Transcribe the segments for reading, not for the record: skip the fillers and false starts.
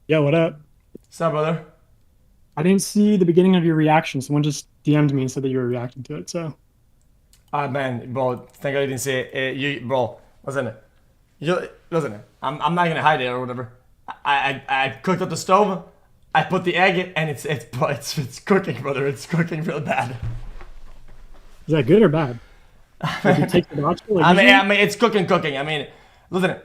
Yo, what up? What's up, brother? I didn't see the beginning of your reaction. Someone just DM'd me and said that you were reacting to it. So, Ah, man, bro, thank God you didn't say it. Bro, listen. I'm not gonna hide it or whatever. I cooked up the stove. I put the egg, and it's cooking, brother. It's cooking real bad. is that good or bad? Like it takes the watchful like I usually? mean, it's cooking. I mean, listen,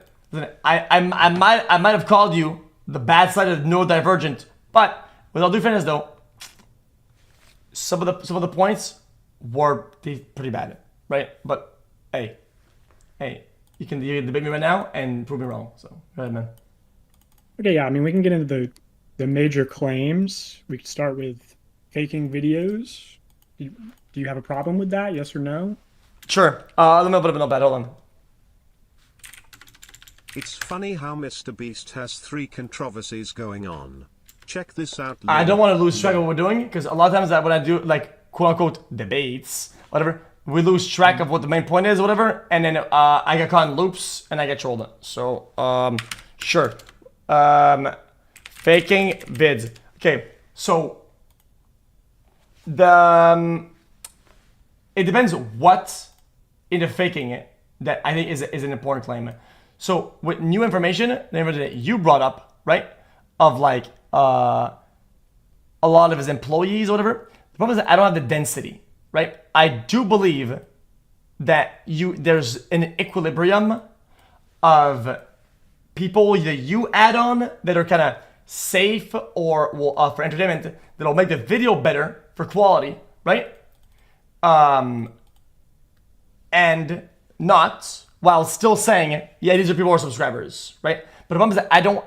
I might have called you the bad side of neurodivergent, but with all due fairness, though, some of the points were pretty bad, right? But hey, you can debate me right now and prove me wrong. So go ahead, man. Okay, yeah. I mean, we can get into the major claims. We could start with faking videos. Do you have a problem with that? Yes or no? Sure. Let me open up a notepad. Hold on. It's funny how MrBeast has three controversies going on. Check this out, I don't lol. want to lose track of what Lol. we're doing because a lot of times that when I do like quote unquote debates, whatever, we lose track of what the main point is, whatever, and then I get caught in loops and I get trolled. So sure. Um, faking vids. Okay, so the it depends what in the faking it that I think is an important claim. So with new information, the information that you brought up, right, of like a lot of his employees or whatever. The problem is that I don't have the density, right? I do believe that there's an equilibrium of people that you add on that are kind of safe or will for entertainment that'll make the video better for quality, right? Um, and not while still saying, yeah, these are people who are subscribers, right? But the problem is that I don't.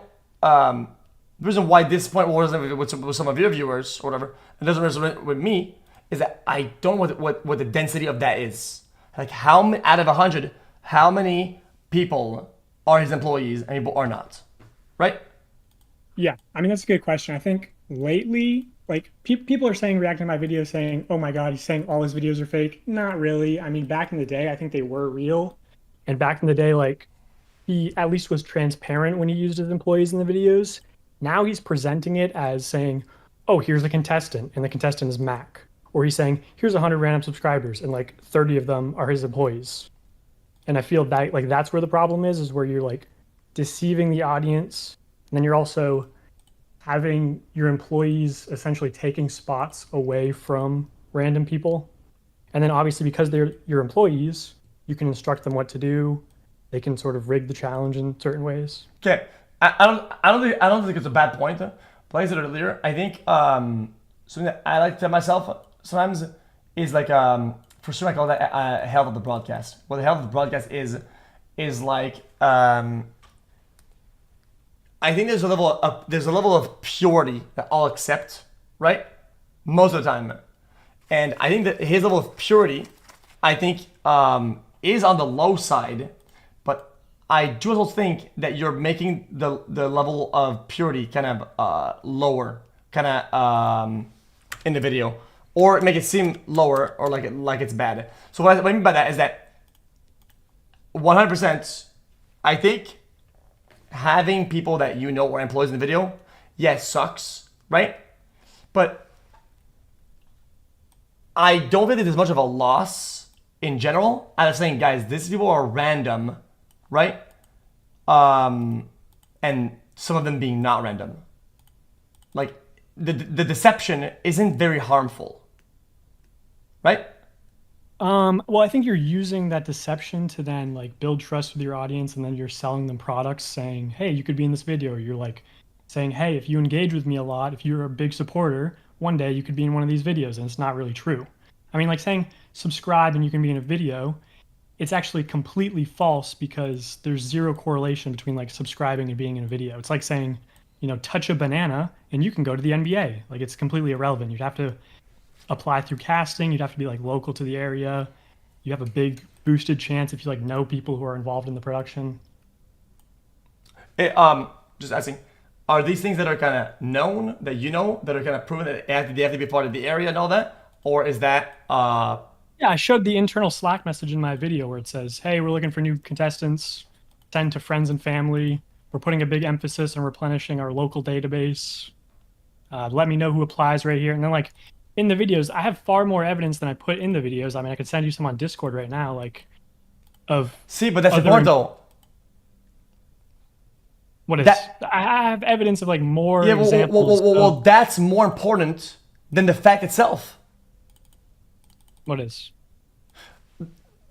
The reason why this point wasn't with some of your viewers or whatever, it doesn't resonate with me, is that I don't know what the density of that is. Like, out of 100, how many people are his employees and people are not, right? Yeah. I mean, that's a good question. I think lately, like people are saying, reacting to my video saying, "Oh my God, he's saying all his videos are fake." Not really. I mean, back in the day, I think they were real. And back in the day, like he at least was transparent when he used his employees in the videos. Now he's presenting it as saying, "Oh, here's a contestant, and the contestant is Mac," or he's saying, "Here's 100 random subscribers, and like 30 of them are his employees." And I feel that like that's where the problem is where you're like deceiving the audience, and then you're also having your employees essentially taking spots away from random people. And then obviously because they're your employees, you can instruct them what to do. They can sort of rig the challenge in certain ways. Okay, I don't think it's a bad point. But like I said earlier, I think something that I like to tell myself sometimes is like for sure I call that health of the broadcast. What the health of the broadcast is like I think there's a level of purity that I'll accept, right? Most of the time, and I think that his level of purity, I think, is on the low side. But I do also think that you're making the level of purity kind of lower, kind of in the video, or make it seem lower or like it's bad. So what I mean by that is that 100%, I think having people that you know are employees in the video, yes, sucks, right? But I don't think that there's much of a loss in general out of saying, guys, these people are random, right? And some of them being not random. Like the deception isn't very harmful, right? Well, I think you're using that deception to then like build trust with your audience, and then you're selling them products saying, "Hey, you could be in this video." Or you're like saying, "Hey, if you engage with me a lot, if you're a big supporter, one day you could be in one of these videos." And it's not really true. I mean, like saying subscribe and you can be in a video, it's actually completely false because there's zero correlation between like subscribing and being in a video. It's like saying, touch a banana and you can go to the NBA. Like it's completely irrelevant. You'd have to apply through casting. You'd have to be like local to the area. You have a big boosted chance if you like know people who are involved in the production. Just asking, are these things that are kind of known that you know that are kind of proven that they have to be part of the area and all that, or is that Yeah, I showed the internal Slack message in my video where it says, "Hey, we're looking for new contestants. Send to friends and family." We're putting a big emphasis on replenishing our local database. Let me know who applies right here. And then like in the videos, I have far more evidence than I put in the videos. I mean, I could send you some on Discord right now, like of See, but that's important though. What is I have evidence of like more Yeah, examples. Well, that's more important than the fact itself. What is?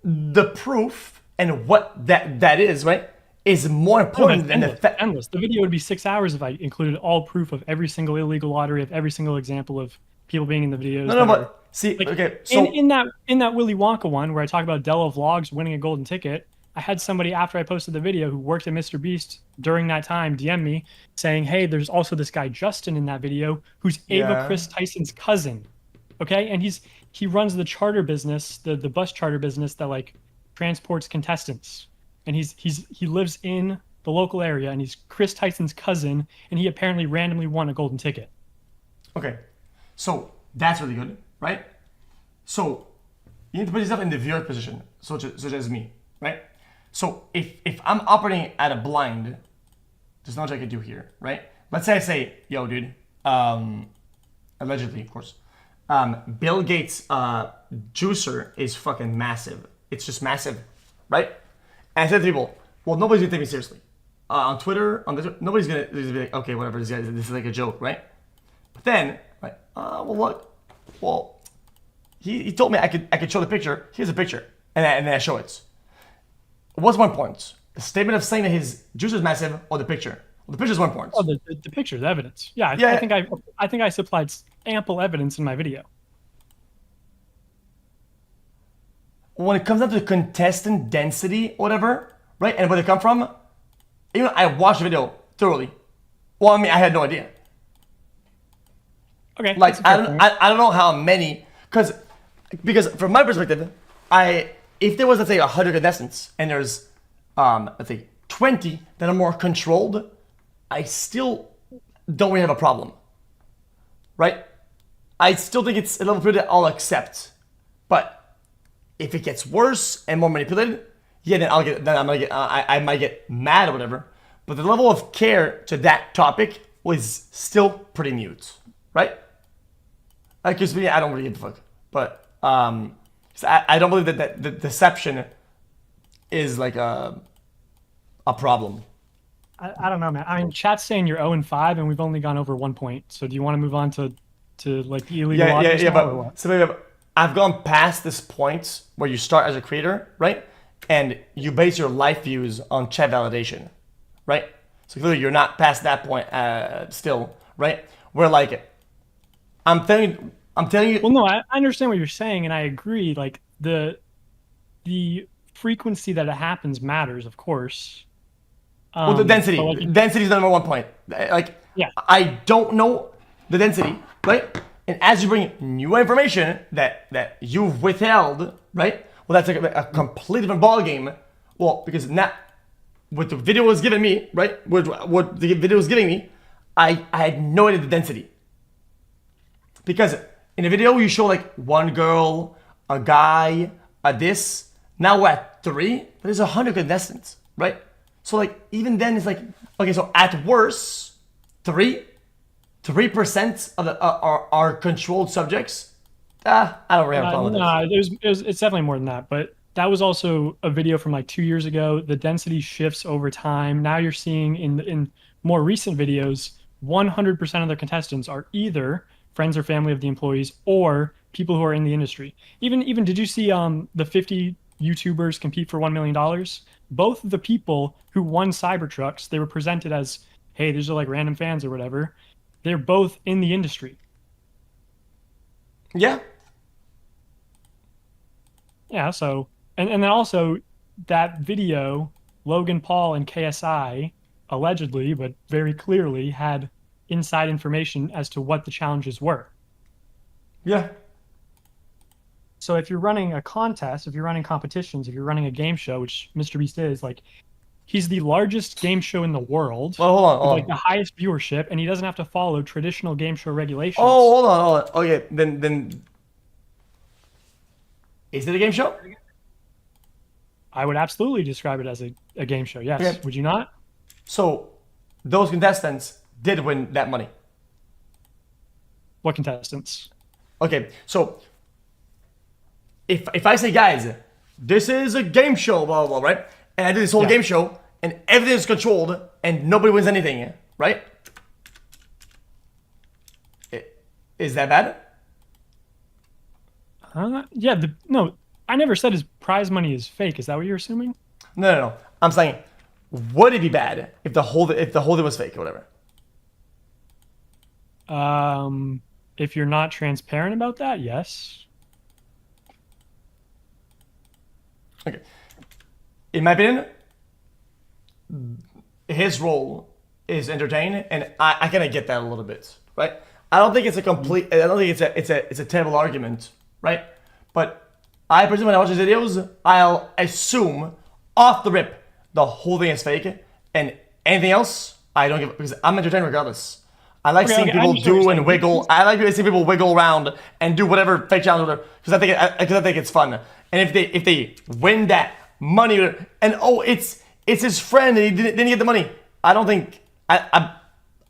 The proof and what that is, right, is more important than the fact. Endless. The video would be 6 hours if I included all proof of every single illegal lottery, of every single example of people being in the videos. No, but see, like, okay, so in that Willy Wonka one where I talk about Della Vlogs winning a golden ticket, I had somebody after I posted the video who worked at MrBeast during that time DM me saying, hey, there's also this guy Justin in that video who's Ava Chris Tyson's cousin. Okay, and he runs the charter business, the bus charter business that like transports contestants, and he lives in the local area, and he's Chris Tyson's cousin, and he apparently randomly won a golden ticket. Okay, so that's really good, right? So you need to put yourself in the viewer position, such as me, right? So if I'm operating at a blind, there's not much I could do here, right? Let's say I say, yo, dude, allegedly, of course, Bill Gates' juicer is fucking massive. It's just massive, right? And I said to people, well, nobody's gonna take me seriously. On Twitter, nobody's gonna be like, okay, whatever, this is like a joke, right? But then, like, well, look, well, he told me I could show the picture. Here's a picture, and then I show it. What's more important? The statement of saying that his juicer is massive, or the picture? Well, the picture is more important. Oh, the picture, the evidence. Yeah, I think I supplied ample evidence in my video. When it comes down to contestant density, or whatever, right, and where they come from, even I watched the video thoroughly. Well, I mean, I had no idea. Okay. Like, I don't know how many, because from my perspective, if there was, let's say, 100 contestants and there's, let's say, 20 that are more controlled, I still don't really have a problem, right? I still think it's a level that I'll accept, but if it gets worse and more manipulated, yeah, I might get mad or whatever. But the level of care to that topic was still pretty mute, right? Like, cause me, I don't really give a fuck, but I don't believe that the deception is like a problem. I don't know, man. I mean, chat's saying you're 0-5, and we've only gone over 1 point. So do you want to move on to like the illegal? Yeah. But I've gone past this point where you start as a creator, right? And you base your life views on chat validation, right? So clearly you're not past that point still, right? Where like I'm telling you. Well, no, I understand what you're saying, and I agree. Like the frequency that it happens matters, of course. Well, the density. Density is the number 1 point. Like, yeah. I don't know the density, right? And as you bring new information that you've withheld, right? Well, that's like a completely different ballgame. Well, because now, what the video was giving me, right? What the video was giving me, I had no idea the density. Because in a video, you show like one girl, a guy, a this. Now we're at 3, but there's 100 contestants, right? So like even then it's like, okay, so at worst, 3% of the are controlled subjects. I don't really have a problem with this. It's definitely more than that, but that was also a video from like 2 years ago. The density shifts over time. Now you're seeing in more recent videos, 100% of the contestants are either friends or family of the employees or people who are in the industry. Even did you see the 50 YouTubers compete for $1 million? Both of the people who won Cybertrucks, they were presented as, hey, these are like random fans or whatever. They're both in the industry. Yeah. Yeah, so, and then also that video, Logan Paul and KSI allegedly, but very clearly had inside information as to what the challenges were. Yeah. So if you're running a contest, if you're running competitions, if you're running a game show, which MrBeast is, like, he's the largest game show in the world. Well, hold on. Like the highest viewership, and he doesn't have to follow traditional game show regulations. Oh, hold on. Okay, then is it a game show? I would absolutely describe it as a game show. Yes. Okay. Would you not? So those contestants did win that money. What contestants? Okay, so if I say, guys, this is a game show, blah, blah, blah, right? And I do this whole game show, and everything is controlled, and nobody wins anything, right? Is that bad? Yeah, no, I never said his prize money is fake. Is that what you're assuming? No. I'm saying, would it be bad if the whole thing was fake or whatever? If you're not transparent about that, yes. Okay. In my opinion, his role is entertaining, and I kind of get that a little bit, right? I don't think it's a complete. I don't think it's a terrible argument, right? But I presume when I watch his videos, I'll assume off the rip the whole thing is fake, and anything else I don't give, because I'm entertained regardless. I like seeing people do and wiggle. I like seeing people wiggle around and do whatever fake challenge, whatever, because I think it's fun. And if they win that money, and it's his friend and he didn't get the money, I don't think I'm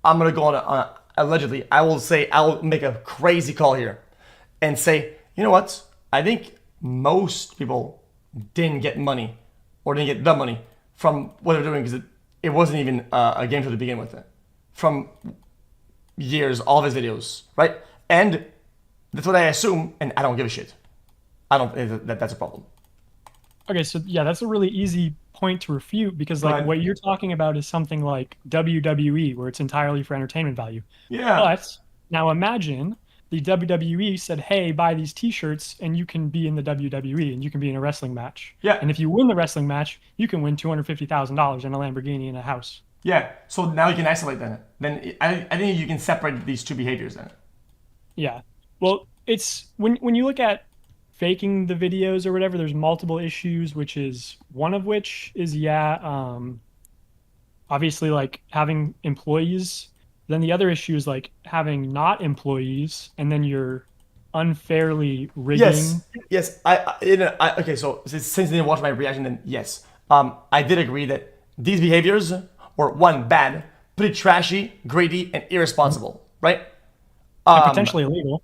gonna go on a allegedly. I will make a crazy call here, and say, you know what? I think most people didn't get money or didn't get the money from what they're doing, because it wasn't even a game show to begin with. From years, all of his videos, right? And that's what I assume, and I don't give a shit. I don't think that's a problem. Okay, so yeah, that's a really easy point to refute, because like what you're talking about is something like WWE, where it's entirely for entertainment value. Yeah. But now imagine the WWE said, hey, buy these t-shirts and you can be in the WWE and you can be in a wrestling match. Yeah. And if you win the wrestling match, you can win $250,000 and a Lamborghini and a house. Yeah, so now you can isolate then. Then I think you can separate these two behaviors then. Yeah. Well, it's when you look at faking the videos or whatever, there's multiple issues, which is one of which is obviously like having employees. Then the other issue is like having not employees, and then you're unfairly rigging. Yes. Okay. So since you didn't watch my reaction, then yes, I did agree that these behaviors were, one, bad, pretty trashy, greedy, and irresponsible, right? And potentially illegal.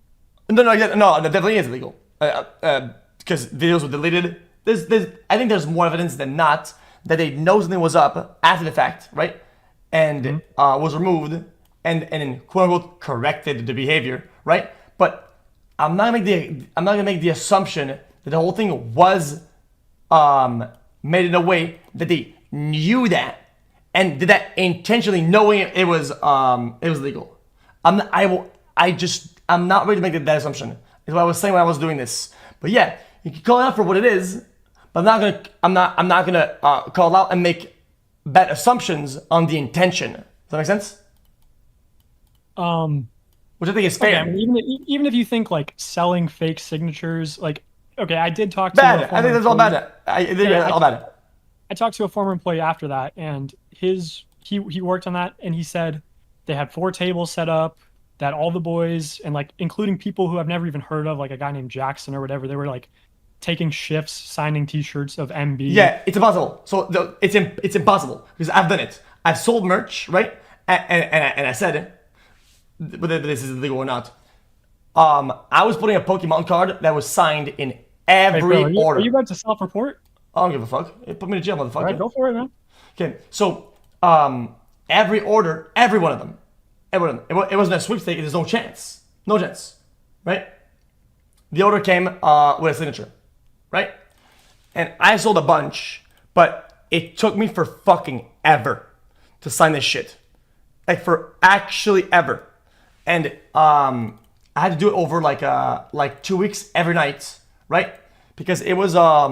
No, that definitely is illegal. Because videos were deleted. I think there's more evidence than not that they know something was up after the fact, right? And was removed, and then quote unquote corrected the behavior, right? But I'm not gonna make the assumption that the whole thing was made in a way that they knew that and did that intentionally, knowing it was legal. I'm not ready to make that assumption. Is what I was saying when I was doing this. But yeah, you can call it out for what it is, but I'm not gonna call it out and make bad assumptions on the intention. Does that make sense? Which I think is fair. Okay, I mean, even if you think like selling fake signatures, like, okay, I did talk to bad. I think that's all bad. All bad. I talked to a former employee after that, and he worked on that, and he said they had 4 tables set up, that all the boys, and like including people who I've never even heard of, like a guy named Jackson or whatever, they were like taking shifts, signing T-shirts of MB. Yeah, it's impossible. So it's impossible, because I've done it. I've sold merch, right? And I said, whether this is illegal or not. I was putting a Pokemon card that was signed in every order. Are you about to self-report? I don't give a fuck. Put me in jail, motherfucker. All right, go for it, man. Okay, so every order, every one of them. It wasn't a sweepstake. There's no chance. No chance. Right? The order came with a signature. Right? And I sold a bunch, but it took me for fucking ever to sign this shit. Like, for actually ever. And I had to do it over like 2 weeks every night. Right? Because it was I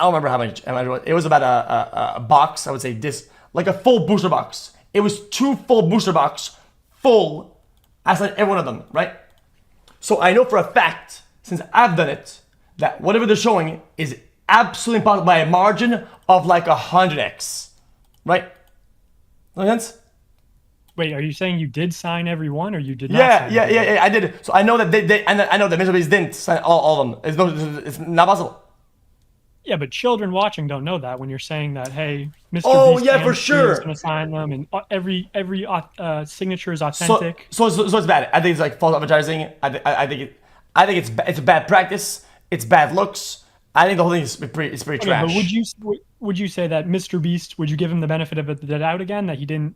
don't remember how much it was. About a box, I would say, this, like a full booster box. It was 2 full booster box, full. I signed every one of them, right? So I know for a fact, since I've done it, that whatever they're showing is absolutely impossible by a margin of like 100x, right? Make sense? Wait, are you saying you did sign every one, or you did not? Yeah, I did. So I know that I know that MrBeast didn't sign all of them. It's not possible. Yeah, but children watching don't know that when you're saying that, hey, Mr. Oh Beast yeah, for and is sure. going to sign them, and every signature is So, authentic. so it's bad. I think it's like false advertising. I think it's a bad practice. It's bad looks. I think the whole thing is pretty Okay, but trash. would you say that Mr. Beast, would you give him the benefit of the doubt again, that he didn't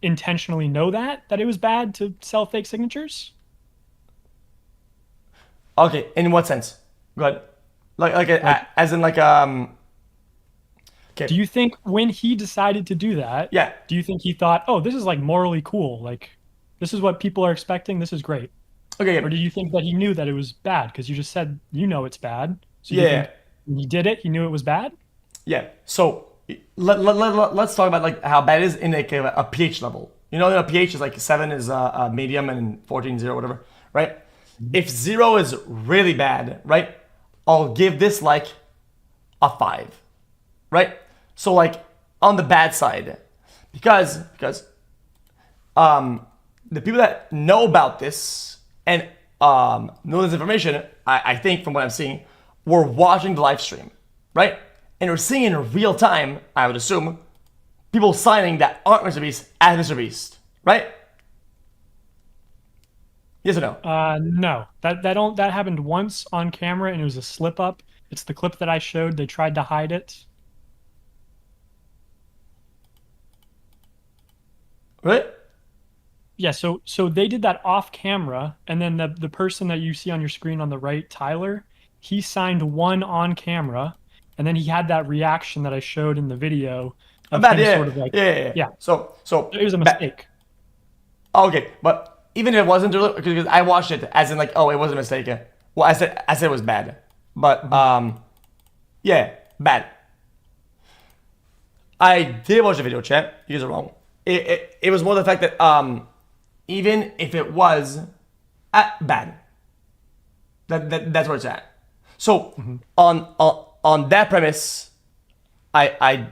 intentionally know that it was bad to sell fake signatures? Okay, in what sense? Go ahead. Like, As in like do Okay, you think when he decided to do that, yeah. do you think he thought, oh, this is like morally cool, like this is what people are expecting, this is great? Or Okay, do you think that he knew that it was bad? Because you just said you know it's bad. So do you yeah, think when he did it, he knew it was bad? yeah. So let's talk about like how bad it is in like a pH level. You know, a pH is like 7 is medium and 14 0 whatever, right? If 0 is really bad, right? I'll give this like a 5, right? So like on the bad side, because the people that know about this and know this information, I think from what I'm seeing, were watching the live stream, right? And we're seeing in real time, I would assume, people signing that aren't MrBeast as MrBeast, right? Yes or no? No. That happened once on camera and it was a slip up. It's the clip that I showed. They tried to hide it. Right? Yeah, so they did that off camera, and then the person that you see on your screen on the right, Tyler, he signed one on camera, and then he had that reaction that I showed in the video of Bad, him yeah, sort of like, yeah. yeah, So it was a bad. mistake. Okay, but even if it wasn't, because I watched it as in like, oh, it was a mistake. Well, I said it was bad, but yeah, bad. I did watch the video, chat. You guys are wrong. It was more the fact that even if it was bad, that's where it's at. So on that premise, I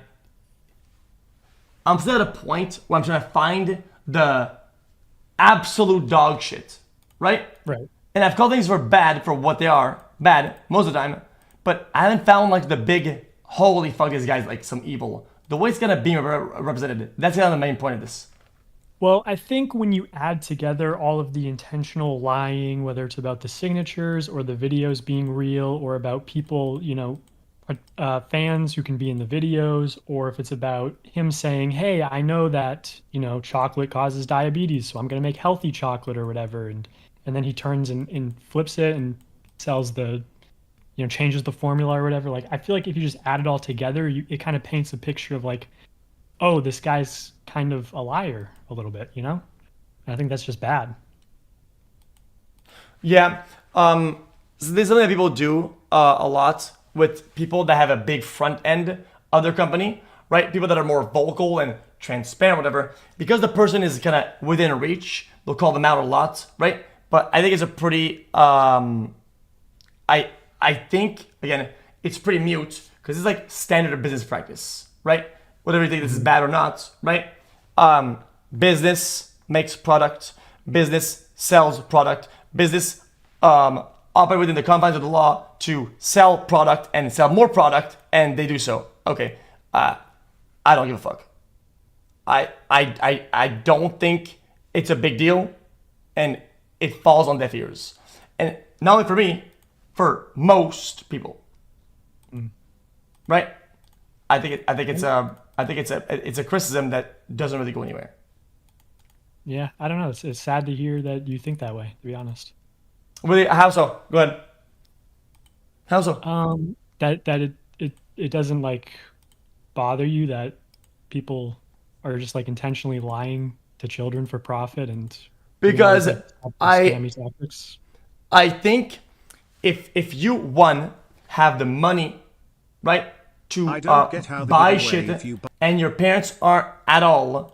I'm still at a point where I'm trying to find the absolute dog shit, right? Right. And I've called things for bad for what they are, bad most of the time, but I haven't found like the big holy fuck this guy's like some evil. The way it's gonna be represented, that's kind of the main point of this. Well, I think when you add together all of the intentional lying, whether it's about the signatures or the videos being real, or about people, fans who can be in the videos, or if it's about him saying, hey, I know that, chocolate causes diabetes, so I'm going to make healthy chocolate or whatever. And then he turns and flips it and sells changes the formula or whatever. Like, I feel like if you just add it all together, it kind of paints a picture of like, oh, this guy's kind of a liar a little bit, And I think that's just bad. Yeah, so this is something that people do a lot with people that have a big front end of their company, right? People that are more vocal and transparent, whatever. Because the person is kind of within reach, they'll call them out a lot, right? But I think it's a pretty, I think again, it's pretty mute because it's like standard business practice, right? Whether you think this is bad or not, right? Business makes product, business sells product, business operate within the confines of the law to sell product and sell more product, and they do so. Okay, I don't give a fuck. I don't think it's a big deal, and it falls on deaf ears, and not only for me, for most people, right? I think it's a criticism that doesn't really go anywhere. Yeah, I don't know. It's sad to hear that you think that way, to be honest. Really, how so? Go ahead. How so? That it doesn't like bother you that people are just like intentionally lying to children for profit and doing all Because these like I scammy tactics. I think if you one have the money, right, to I don't get how the buy giveaway shit, if you buy and your parents aren't at all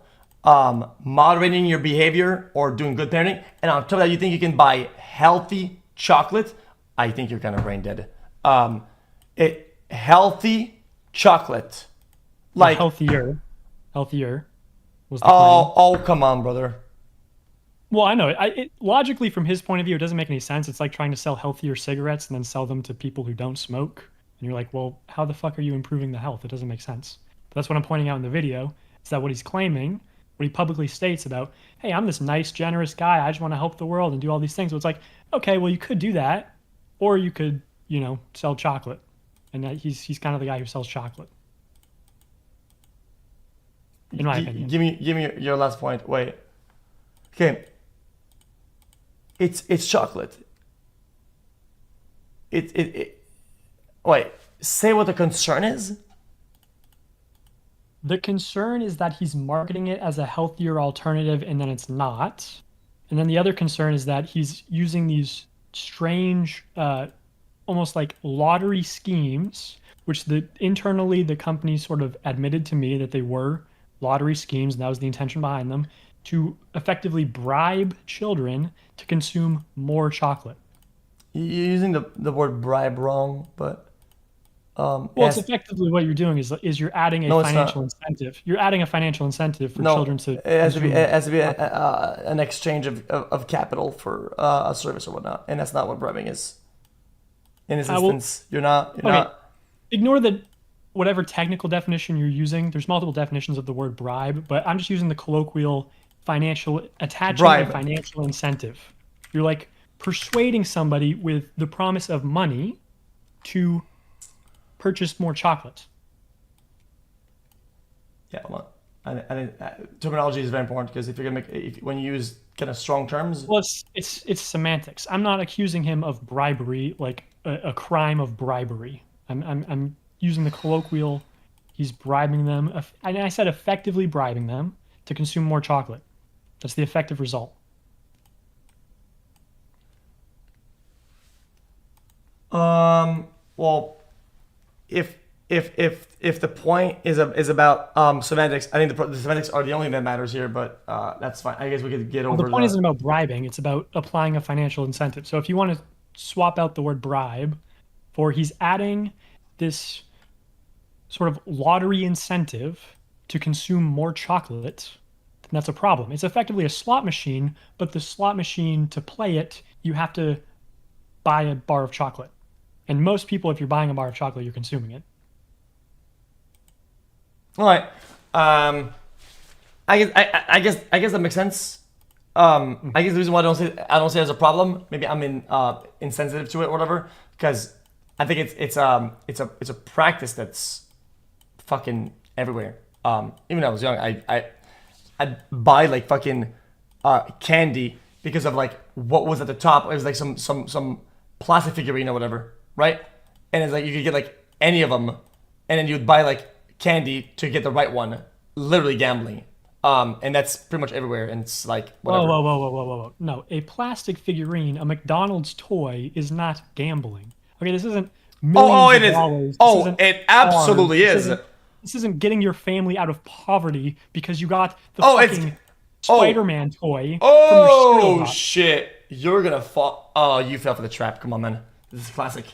moderating your behavior or doing good parenting, and on top of that you think you can buy healthy chocolate, I think you're kind of brain dead. Healthy chocolate, like Healthier was the claim. oh come on, brother. Well, I know logically from his point of view, it doesn't make any sense. It's like trying to sell healthier cigarettes and then sell them to people who don't smoke. And you're like, well, how the fuck are you improving the health? It doesn't make sense. But that's what I'm pointing out in the video, is that what he's claiming, what he publicly states about, hey, I'm this nice, generous guy. I just want to help the world and do all these things. So it's like, okay, well, you could do that, or you could, sell chocolate. And that he's kind of the guy who sells chocolate. In my opinion. Give me your last point. Wait. Okay. It's chocolate. Wait. Say what the concern is. The concern is that he's marketing it as a healthier alternative, and then it's not. And then the other concern is that he's using these strange, almost like lottery schemes, which internally the company sort of admitted to me that they were lottery schemes, and that was the intention behind them, to effectively bribe children to consume more chocolate. You're using the word bribe wrong, but it's effectively what you're doing is you're adding a financial incentive. You're adding a financial incentive for children to. It has to be an exchange of capital for a service or whatnot, and that's not what bribing is. In this instance, you're not. Ignore the whatever technical definition you're using. There's multiple definitions of the word bribe, but I'm just using the colloquial attaching a financial incentive. You're like persuading somebody with the promise of money to purchase more chocolate. Yeah, well, terminology is very important, because if you're gonna when you use kind of strong terms, well, it's semantics. I'm not accusing him of bribery, like a crime of bribery. I'm using the colloquial. He's bribing them, and I said effectively bribing them to consume more chocolate. That's the effective result. Well, if the point is about semantics, I think the semantics are the only thing that matters here. But that's fine. I guess we could get over. The point isn't about bribing; it's about applying a financial incentive. So if you want to swap out the word bribe for he's adding this sort of lottery incentive to consume more chocolate, then that's a problem. It's effectively a slot machine, but the slot machine, to play it, you have to buy a bar of chocolate. And most people, if you're buying a bar of chocolate, you're consuming it. All right. I guess that makes sense. I guess the reason why I don't say it as a problem, maybe I'm insensitive to it or whatever, because I think it's a practice that's fucking everywhere. Even when I was young, I'd buy like fucking candy because of like what was at the top. It was like some plastic figurine or whatever, right? And it's like you could get like any of them, and then you'd buy like candy to get the right one. Literally gambling. And that's pretty much everywhere. And it's like whatever. Whoa. No, a plastic figurine, a McDonald's toy, is not gambling. Okay, this isn't millions of dollars. It absolutely is. This isn't getting your family out of poverty because you got the fucking Spider-Man toy from your cereal box. Shit. You're gonna fall. Oh, you fell for the trap. Come on, man. This is classic.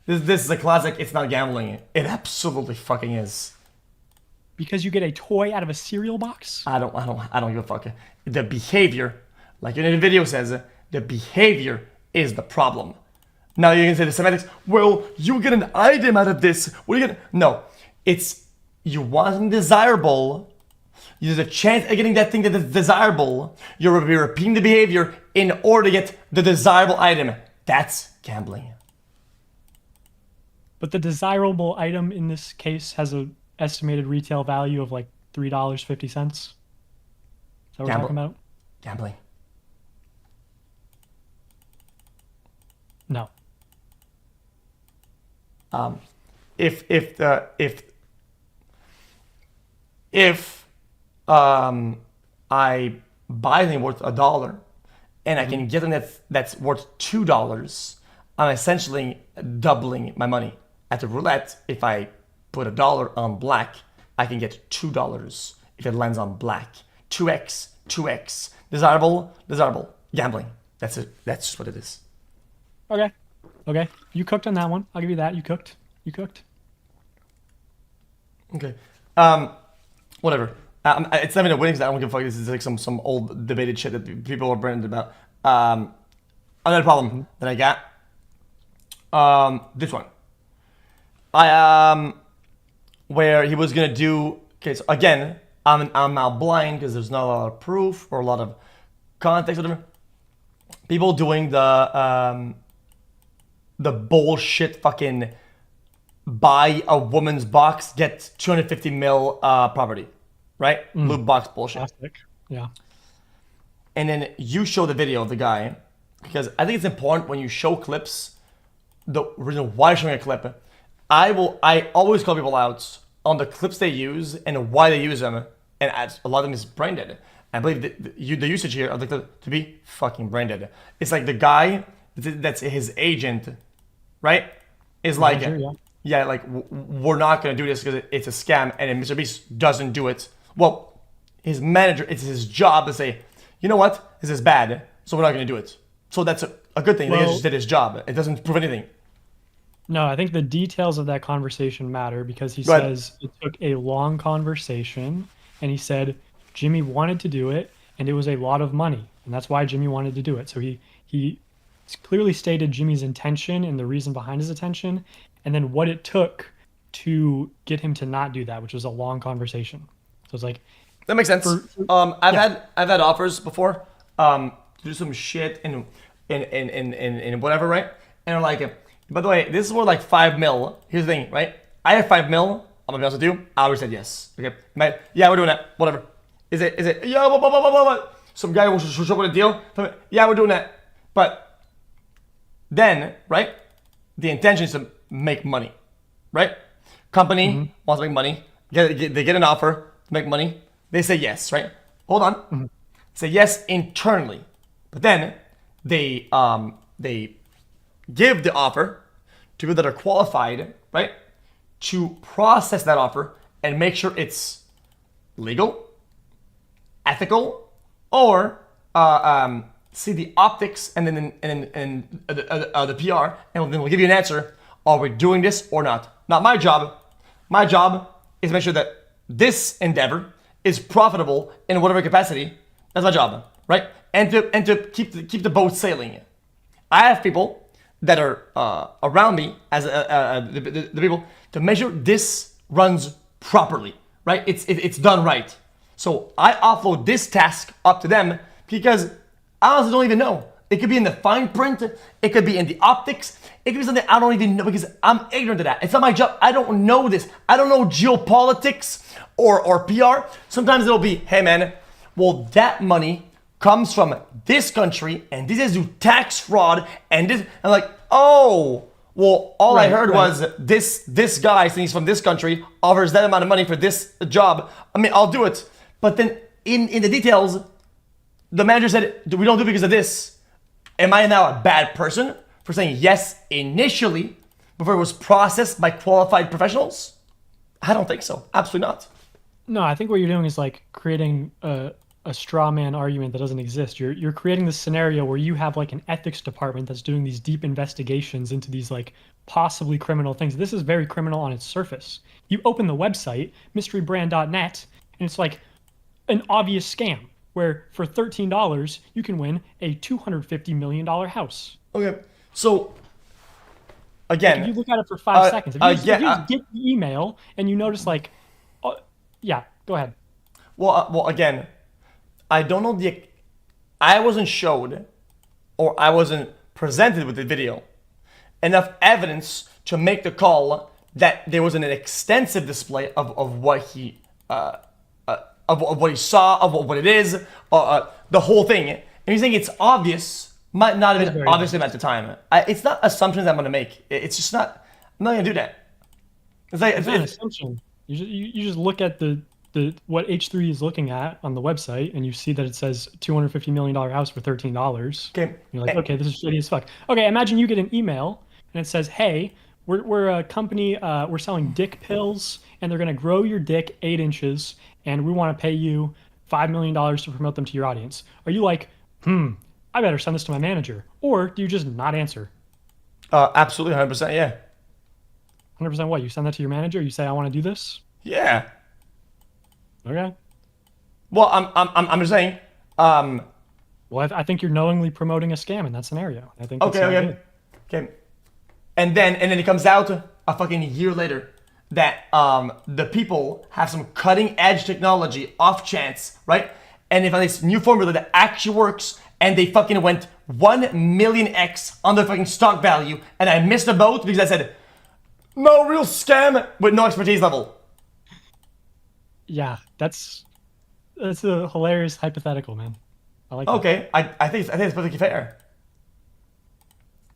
This is a classic. It's not gambling. It absolutely fucking is. Because you get a toy out of a cereal box? I don't give a fuck. The behavior, like in the video says, the behavior is the problem. Now you can say the semantics, well, you get an item out of this. What are you gonna? No. It's you want something desirable. There's a chance of getting that thing that is desirable. You're repeating the behavior in order to get the desirable item. That's gambling. But the desirable item in this case has a estimated retail value of like $3.50. Is that what we're talking about? Gambling. No. If I buy something worth $1 and I can get something that's worth $2, I'm essentially doubling my money. At the roulette, if I put $1 on black, I can get $2 if it lands on black. 2x. Desirable. Gambling. That's it. That's just what it is. Okay. You cooked on that one. I'll give you that. You cooked. Okay. Whatever. It's not even a winning because I don't give a fuck. This is like some old debated shit that people are branded about. Another problem that I got. This one. where he was gonna do. Okay, so again, I'm now blind because there's not a lot of proof or a lot of context. Whatever. People doing the bullshit fucking buy a woman's box, get 250 mil property, right? Loot box bullshit. Classic. Yeah. And then you show the video of the guy, because I think it's important when you show clips, the reason why you're showing a clip. I always call people out on the clips they use and why they use them, and a lot of them is brain dead. I believe the usage here of the clip to be fucking brain dead. It's like the guy that's his agent, right? Is like, yeah, like we're not gonna do this because it's a scam, and then MrBeast doesn't do it. Well, his manager, it's his job to say, you know what, this is bad, so we're not gonna do it. So that's a good thing. Well, he just did his job. It doesn't prove anything. No, I think the details of that conversation matter because he says it took a long conversation, and he said Jimmy wanted to do it, and it was a lot of money, and that's why Jimmy wanted to do it. So he clearly stated Jimmy's intention and the reason behind his intention, and then what it took to get him to not do that, which was a long conversation. So it's like that makes sense. I've had offers before to do some shit in whatever, right? And I'm like, by the way, this is worth like 5 mil. Here's the thing, right? I have 5 mil. I'm gonna be honest with you. I always said yes. Okay, yeah, we're doing that. Whatever. Is it? Yeah, what? Some guy will show up with a deal. Yeah, we're doing that. But then, right? The intention is to make money, right? Company wants to make money. They get an offer to make money. They say yes, right? Hold on. Say yes internally, but then they give the offer to people that are qualified, right, to process that offer and make sure it's legal, ethical, or see the optics and then the PR, and then we'll give you an answer. Are we doing this or not? Not my job. My job is to make sure that this endeavor is profitable in whatever capacity. That's my job, right? And to keep the boat sailing. I have people that are around me as the people to measure this runs properly, right? It's done right. So I offload this task up to them because I honestly don't even know. It could be in the fine print. It could be in the optics. It could be something I don't even know because I'm ignorant to that. It's not my job. I don't know this. I don't know geopolitics or PR. Sometimes it'll be, hey man, well that money comes from this country and this is due tax fraud and this, and like, oh, well all I heard was this guy saying he's from this country offers that amount of money for this job. I mean, I'll do it. But then in the details, the manager said, we don't do it because of this. Am I now a bad person for saying yes initially before it was processed by qualified professionals? I don't think so. Absolutely not. No, I think what you're doing is like creating a straw man argument that doesn't exist. You're creating this scenario where you have like an ethics department that's doing these deep investigations into these like possibly criminal things. This is very criminal on its surface. You open the website, mysterybrand.net, and it's like an obvious scam where for $13 you can win a $250 million house. Okay, so again, if you look at it for 5 seconds, if you just get the email and you notice like, yeah, go ahead. Well, again, I don't know I wasn't showed or I wasn't presented with the video enough evidence to make the call that there was an extensive display of what he of what he saw, of what it is, the whole thing. And you think it's obvious, might not have been obvious at the time. It's not assumptions I'm going to make. It's just not, I'm not going to do that. It's not an assumption. You just look at the what H3 is looking at on the website, and you see that it says $250 million house for $13. Okay. You're like, okay, this is shitty as fuck. Okay, imagine you get an email, and it says, hey, we're a company, we're selling dick pills, and they're going to grow your dick 8 inches, and we want to pay you $5 million to promote them to your audience. Are you like, I better send this to my manager? Or do you just not answer? Absolutely, 100%, yeah. 100% what? You send that to your manager? You say, I want to do this? Yeah. Okay. Well, I'm just saying. Well, I think you're knowingly promoting a scam in that scenario. I think that's okay. And then it comes out a fucking year later that the people have some cutting edge technology off chance, right? And they found this new formula that actually works, and they fucking went 1 million X on their fucking stock value, and I missed the boat because I said, no, real scam with no expertise level. Yeah, that's a hilarious hypothetical, man. I like that. Okay, I think it's perfectly fair.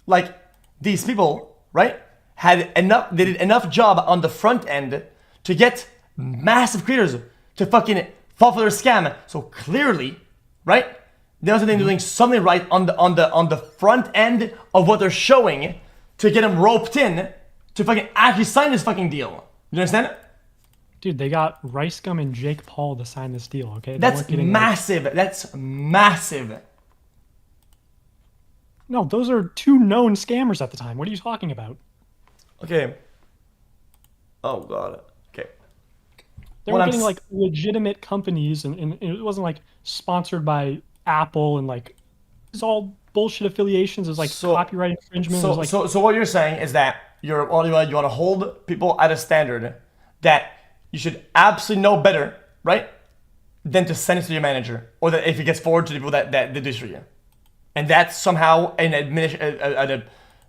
Like, these people, right, they did enough job on the front end to get massive creators to fucking fall for their scam. So clearly, right, they're also doing something right on the front end of what they're showing to get them roped in to fucking actually sign this fucking deal. You understand? Dude, they got Rice Gum and Jake Paul to sign this deal, okay? That's massive. That's massive. No, those are two known scammers at the time. What are you talking about? Okay. Oh, God. Okay. They were getting like legitimate companies, and it wasn't like sponsored by Apple and like it's all bullshit affiliations. It was like copyright infringement. So what you're saying is that you want to hold people at a standard that you should absolutely know better, right? Than to send it to your manager, or that if it gets forwarded to the people that did this for you, and that's somehow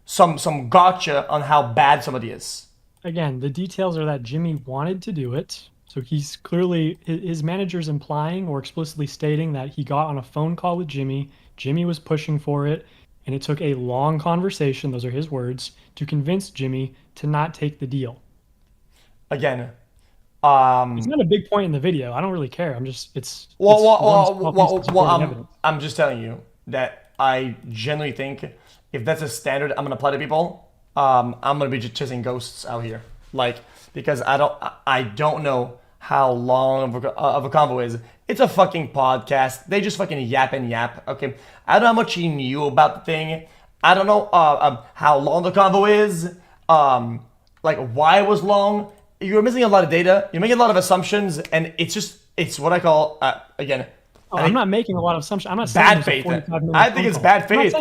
some gotcha on how bad somebody is. Again, the details are that Jimmy wanted to do it. So he's clearly, his manager's implying or explicitly stating that he got on a phone call with Jimmy. Jimmy was pushing for it, and it took a long conversation, those are his words, to convince Jimmy to not take the deal. Again, it's not a big point in the video. I don't really care. I'm just, I'm just telling you that I genuinely think if that's a standard I'm gonna apply to people, I'm gonna be just chasing ghosts out here, like, because I don't know how long of a convo is. It's a fucking podcast. They just fucking yap and yap. Okay, I don't know how much he knew about the thing. I don't know how long the convo is. Like why it was long. You're missing a lot of data. You're making a lot of assumptions, and it's what I call again. I'm not making a lot of assumptions. I'm not saying bad faith. I think it's bad faith.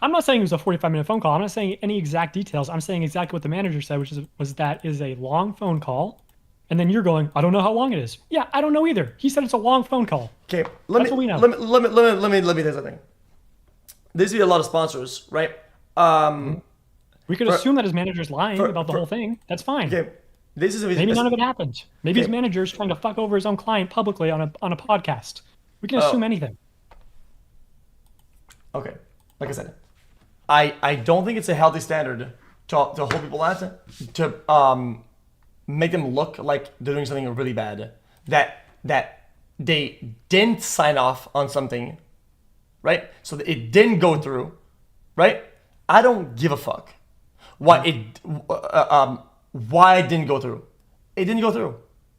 I'm not saying it was a 45-minute phone call. I'm not saying any exact details. I'm saying exactly what the manager said, which was that is a long phone call. And then you're going, I don't know how long it is. Yeah, I don't know either. He said it's a long phone call. Okay, let me tell you something. There's a lot of sponsors, right? We could assume that his manager's lying about the whole thing. That's fine. Okay, maybe none of it happened. Maybe his manager's trying to fuck over his own client publicly on a podcast. We can assume anything. Okay, like I said, I don't think it's a healthy standard to hold people at, to make them look like they're doing something really bad, that they didn't sign off on something, right? So that it didn't go through, right? I don't give a fuck why it didn't go through. It didn't go through.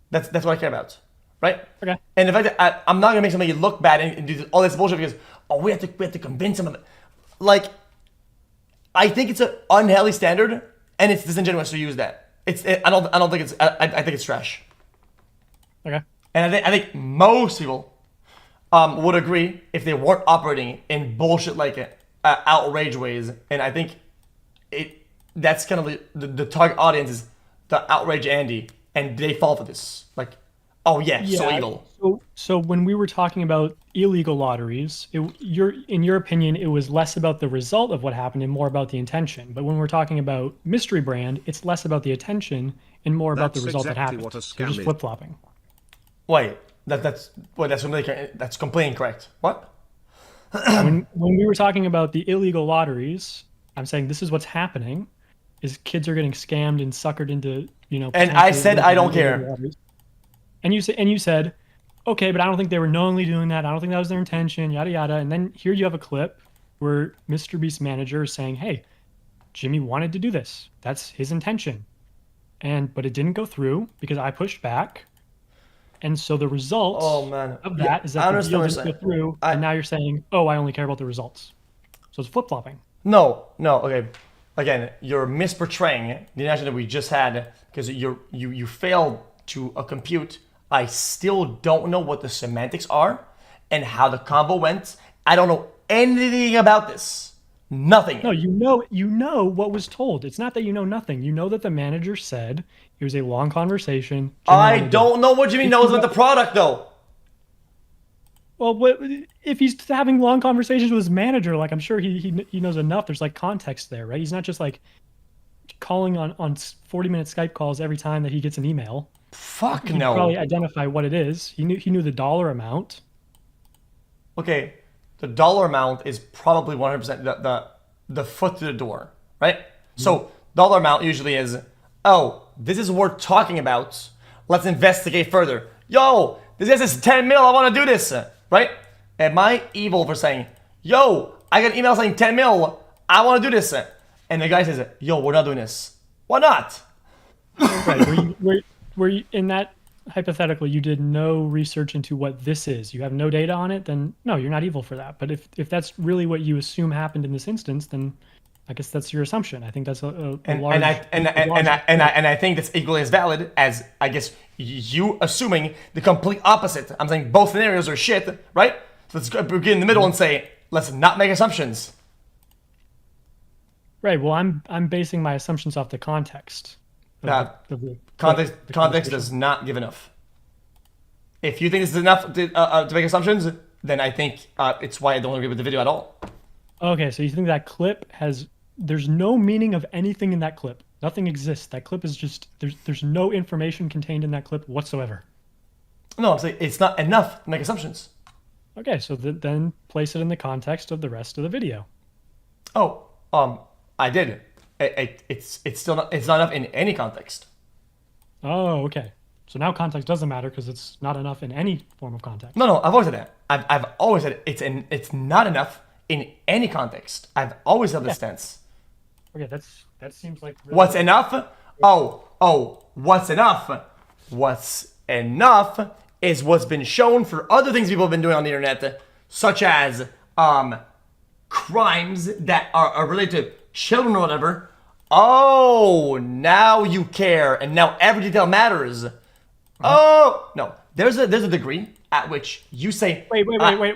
That's what I care about, right? Okay. And the fact that I'm not gonna make somebody look bad and do all this bullshit because we have to convince them of it. Like, I think it's an unhealthy standard, and it's disingenuous to use that. I don't think it's. I think it's trash. Okay. And I think most people would agree if they weren't operating in bullshit like outrage ways. And I think that's kind of the target audience is the outrage Andy, and they fall for this. Like, oh yeah, so evil. So when we were talking about illegal lotteries, in your opinion, it was less about the result of what happened and more about the intention. But when we're talking about mystery brand, it's less about the attention and more about the result that happened. You're just flip flopping. Wait, that's completely incorrect. What? when we were talking about the illegal lotteries, I'm saying this is what's happening: is kids are getting scammed and suckered into And I said I don't care. And you said, okay, but I don't think they were knowingly doing that. I don't think that was their intention, yada, yada. And then here you have a clip where MrBeast's manager is saying, hey, Jimmy wanted to do this. That's his intention. But it didn't go through because I pushed back. And so the result of that is that the deal didn't go through. And now you're saying, oh, I only care about the results. So it's flip-flopping. No, okay. Again, you're misportraying the announcement that we just had because you failed to compute. I still don't know what the semantics are and how the combo went. I don't know anything about this. Nothing. No, you know what was told. It's not that you know nothing. You know that the manager said it was a long conversation. Jimmy I wanted to- don't know what Jimmy knows about the product though. Well, if he's having long conversations with his manager, like I'm sure he knows enough. There's like context there, right? He's not just like calling on 40-minute Skype calls every time that he gets an email. Fuck He'd no. probably identify what it is. He knew the dollar amount. Okay, the dollar amount is probably 100% the foot to the door, right? So dollar amount usually is, oh, this is worth talking about. Let's investigate further. Yo, this guy says 10 mil. I want to do this, right? Am I evil for saying, yo, I got an email saying 10 mil. I want to do this, and the guy says, yo, we're not doing this. Why not? Right? Were you in that hypothetically, you did no research into what this is. You have no data on it. Then no, you're not evil for that. But if that's really what you assume happened in this instance, then I guess that's your assumption. I think that's a large. And I think that's equally as valid as I guess you assuming the complete opposite. I'm saying both scenarios are shit, right? So let's begin in the middle and say let's not make assumptions. Right. Well, I'm basing my assumptions off the context. Context does not give enough. If you think this is enough to make assumptions, then I think it's why I don't agree with the video at all. Okay, so you think that clip there's no meaning of anything in that clip. Nothing exists. That clip is just there's no information contained in that clip whatsoever. No, I'm saying it's not enough to make assumptions. Okay, so then place it in the context of the rest of the video. Oh, I did. It's still not enough in any context. Oh, okay. So now context doesn't matter because it's not enough in any form of context. No, I've always said that. I've always said it's not enough in any context. I've always held this stance. Okay, that seems like really What's enough? Oh, what's enough? What's enough is what's been shown for other things people have been doing on the internet, such as crimes that are related to children or whatever. Oh, now you care, and now every detail matters. Oh no, there's a degree at which you say, wait.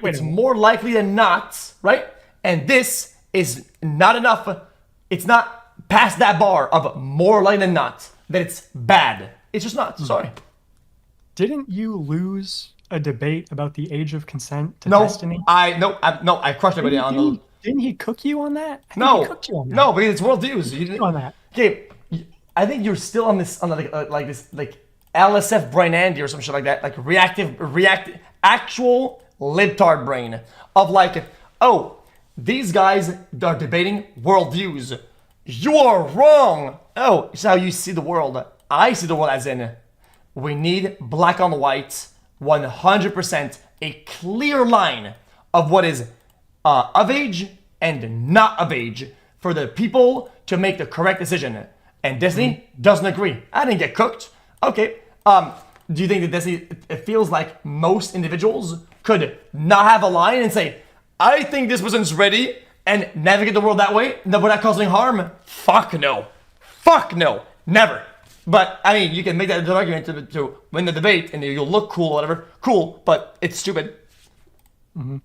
It's more likely than not, right? And this is not enough. It's not past that bar of more likely than not that it's bad. It's just not. Sorry. Didn't you lose a debate about the age of consent to Destiny? I crushed everybody on the. Didn't he cook you on that? I think No, he cooked you on that. no, because it's world views. You didn't on that. Okay, I think you're still on this like LSF brain Andy or some shit like that, like reactive, actual libtard brain of like, oh, these guys are debating worldviews. You are wrong. Oh, it's how you see the world. I see the world as in, we need black on white, 100% a clear line of what is of age and not of age for the people to make the correct decision. And Disney doesn't agree. I didn't get cooked. Okay. Do you think that Disney, it feels like most individuals could not have a line and say, I think this person's ready and navigate the world that way without causing harm? Fuck no. Fuck no. Never. But, I mean, you can make that argument to win the debate and you'll look cool or whatever. Cool, but it's stupid. Mm-hmm.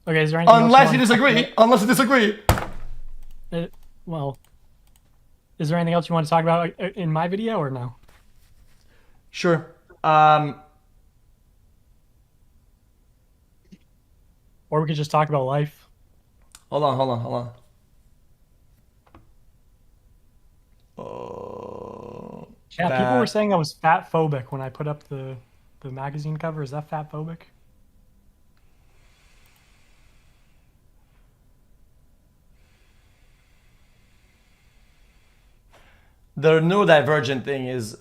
Okay, is there anything Unless you disagree. Unless you disagree. Well, is there anything else you want to talk about in my video or no? Sure. Or we could just talk about life. Hold on. Yeah, people were saying I was fat phobic when I put up the magazine cover. Is that fat phobic? The neurodivergent thing is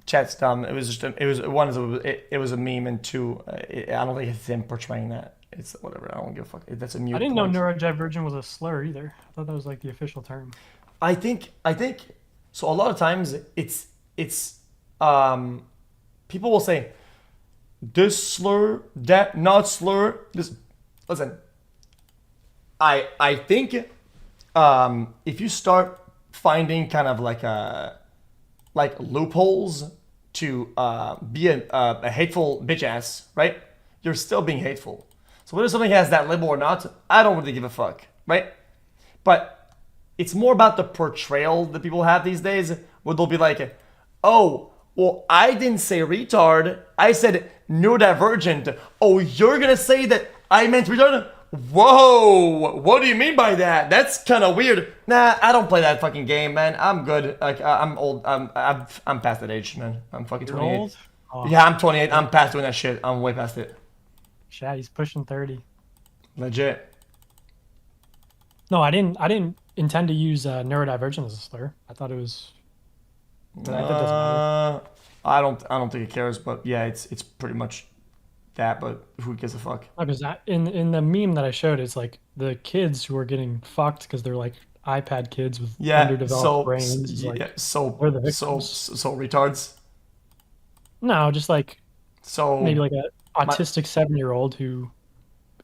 chat's dumb. It was just it was a meme, and two, I don't think it's him portraying that. It's whatever. I don't give a fuck. That's a mute. I didn't know neurodivergent was a slur either. I thought that was like the official term. I think so. A lot of times it's people will say this slur, that not slur. This listen. I think if you start finding kind of like loopholes to be a hateful bitch ass, right? You're still being hateful. So whether something has that label or not, I don't really give a fuck, right? But it's more about the portrayal that people have these days, where they'll be like, oh, well, I didn't say retard. I said neurodivergent. Oh, you're gonna say that I meant retard? Whoa, what do you mean by that? That's kind of weird. Nah, I don't play that fucking game, man. I'm good. Like, I'm old. I'm past that age, man. I'm fucking You're 28. old? Oh, Yeah, I'm 28. I'm past doing that shit. I'm way past it. Shad, he's pushing 30. Legit. No, I didn't intend to use neurodivergent as a slur. I thought it was. That doesn't matter. I don't think it cares, but yeah, it's pretty much that. But who gives a fuck? Because in the meme that I showed, it's like the kids who are getting fucked because they're like iPad kids with Yeah, underdeveloped brains. It's like, yeah, so they're the so victims. so retards. No, just like So maybe like a autistic 7-year-old who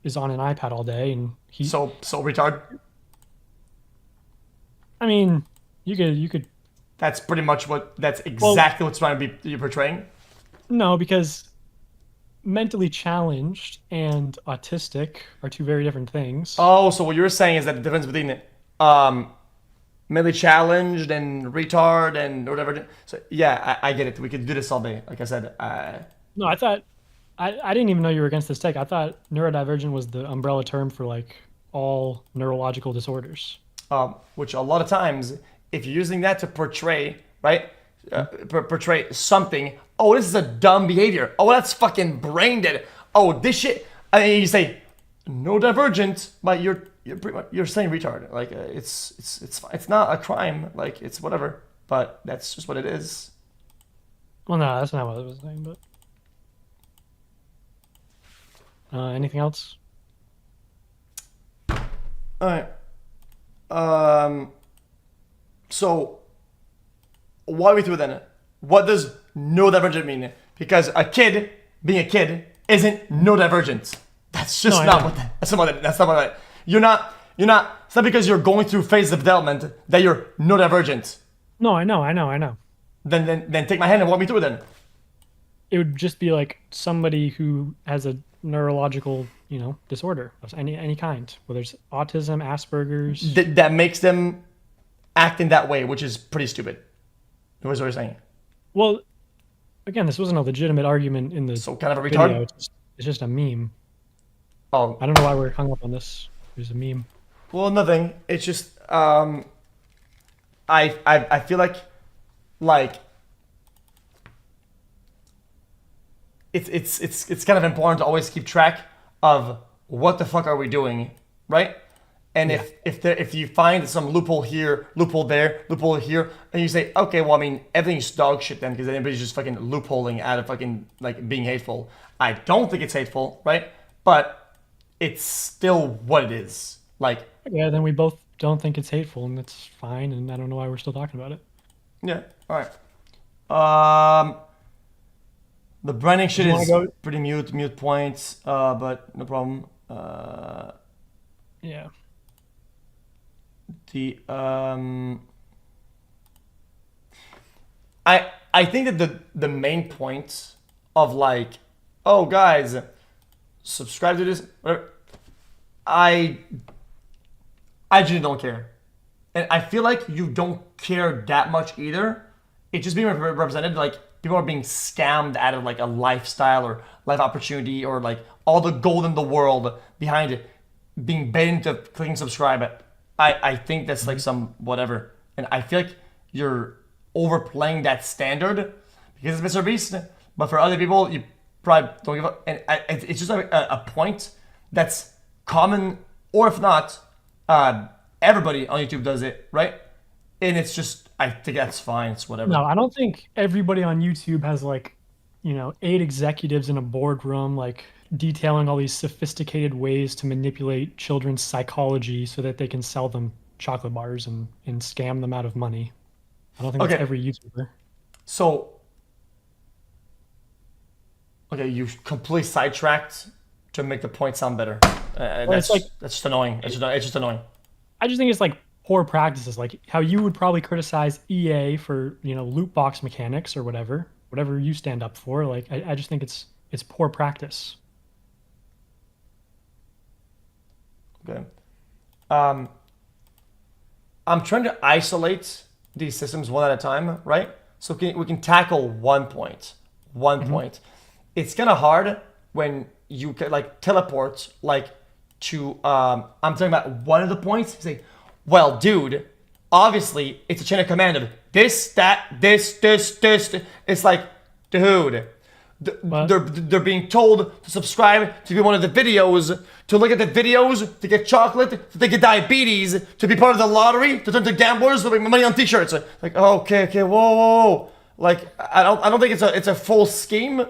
is on an iPad all day, and he. so retard. I mean, you could That's pretty much that's exactly what's trying to be you're portraying. no, because mentally challenged and autistic are two very different things. Oh, so what you're saying is that the difference between mentally challenged and retard and whatever. So yeah, I get it. We could do this all day. Like I said, No, I thought I didn't even know you were against this take. I thought neurodivergent was the umbrella term for like all neurological disorders. which a lot of times, if you're using that to portray, right, portray something. Oh, this is a dumb behavior. Oh, that's fucking brain dead. Oh, this shit. And then you say no divergent, but you're pretty much, you're saying retard. Like it's not a crime. Like it's whatever. But that's just what it is. Well, no, that's not what I was saying. But anything else? All right. So why are we through then? What does no divergent mean? Because a kid being a kid isn't no divergent. That's just not what that's not what you're not it's not because you're going through phases of development that you're no divergent. No, I know. Then take my hand and walk me through it then. It would just be like somebody who has a neurological, disorder of any kind, whether it's autism, Asperger's. That makes them act in that way, which is pretty stupid. What you're saying. Well, again, this wasn't a legitimate argument in the So kind of a retard? video. It's just a meme. Oh, I don't know why we're hung up on this. There's a meme. well, nothing. It's just I feel like it's kind of important to always keep track of what the fuck are we doing, right? And if you find some loophole here, loophole there, loophole here, and you say, okay, well, I mean, everything's dog shit then because everybody's just fucking loopholing out of fucking like being hateful. I don't think it's hateful, right? But it's still what it is. Like, Yeah, then we both don't think it's hateful, and that's fine. And I don't know why we're still talking about it. yeah, all right. The branding shit is pretty mute points, but no problem. Yeah. The I think that the main point of like, oh guys, subscribe to this, whatever, I just don't care, and I feel like you don't care that much either. It's just being represented like people are being scammed out of like a lifestyle or life opportunity or like all the gold in the world behind it, being bait into clicking subscribe. I think that's like some whatever, and I feel like you're overplaying that standard because it's MrBeast, but for other people you probably don't give up, and it's just a point that's common, or if not, everybody on YouTube does it, right? And it's just, I think that's fine. It's whatever. No, I don't think everybody on YouTube has like, 8 executives in a boardroom, like detailing all these sophisticated ways to manipulate children's psychology so that they can sell them chocolate bars and scam them out of money. I don't think that's every YouTuber. So, okay, you completely sidetracked to make the point sound better. That's just annoying. It's just annoying. I just think it's like poor practices, like how you would probably criticize EA for, loot box mechanics or whatever you stand up for. Like, I just think it's poor practice. Okay. I'm trying to isolate these systems one at a time, right? So we can tackle one point. Point. It's kind of hard when you can like teleport like to I'm talking about one of the points. You say, well, dude, obviously it's a chain of command of this, that, this. It's like, dude, they're being told to subscribe to be one of the videos, to look at the videos, to get chocolate, to get diabetes, to be part of the lottery, to turn to gamblers, to make money on t-shirts. Like, okay, whoa. Like, I don't think it's a full scheme.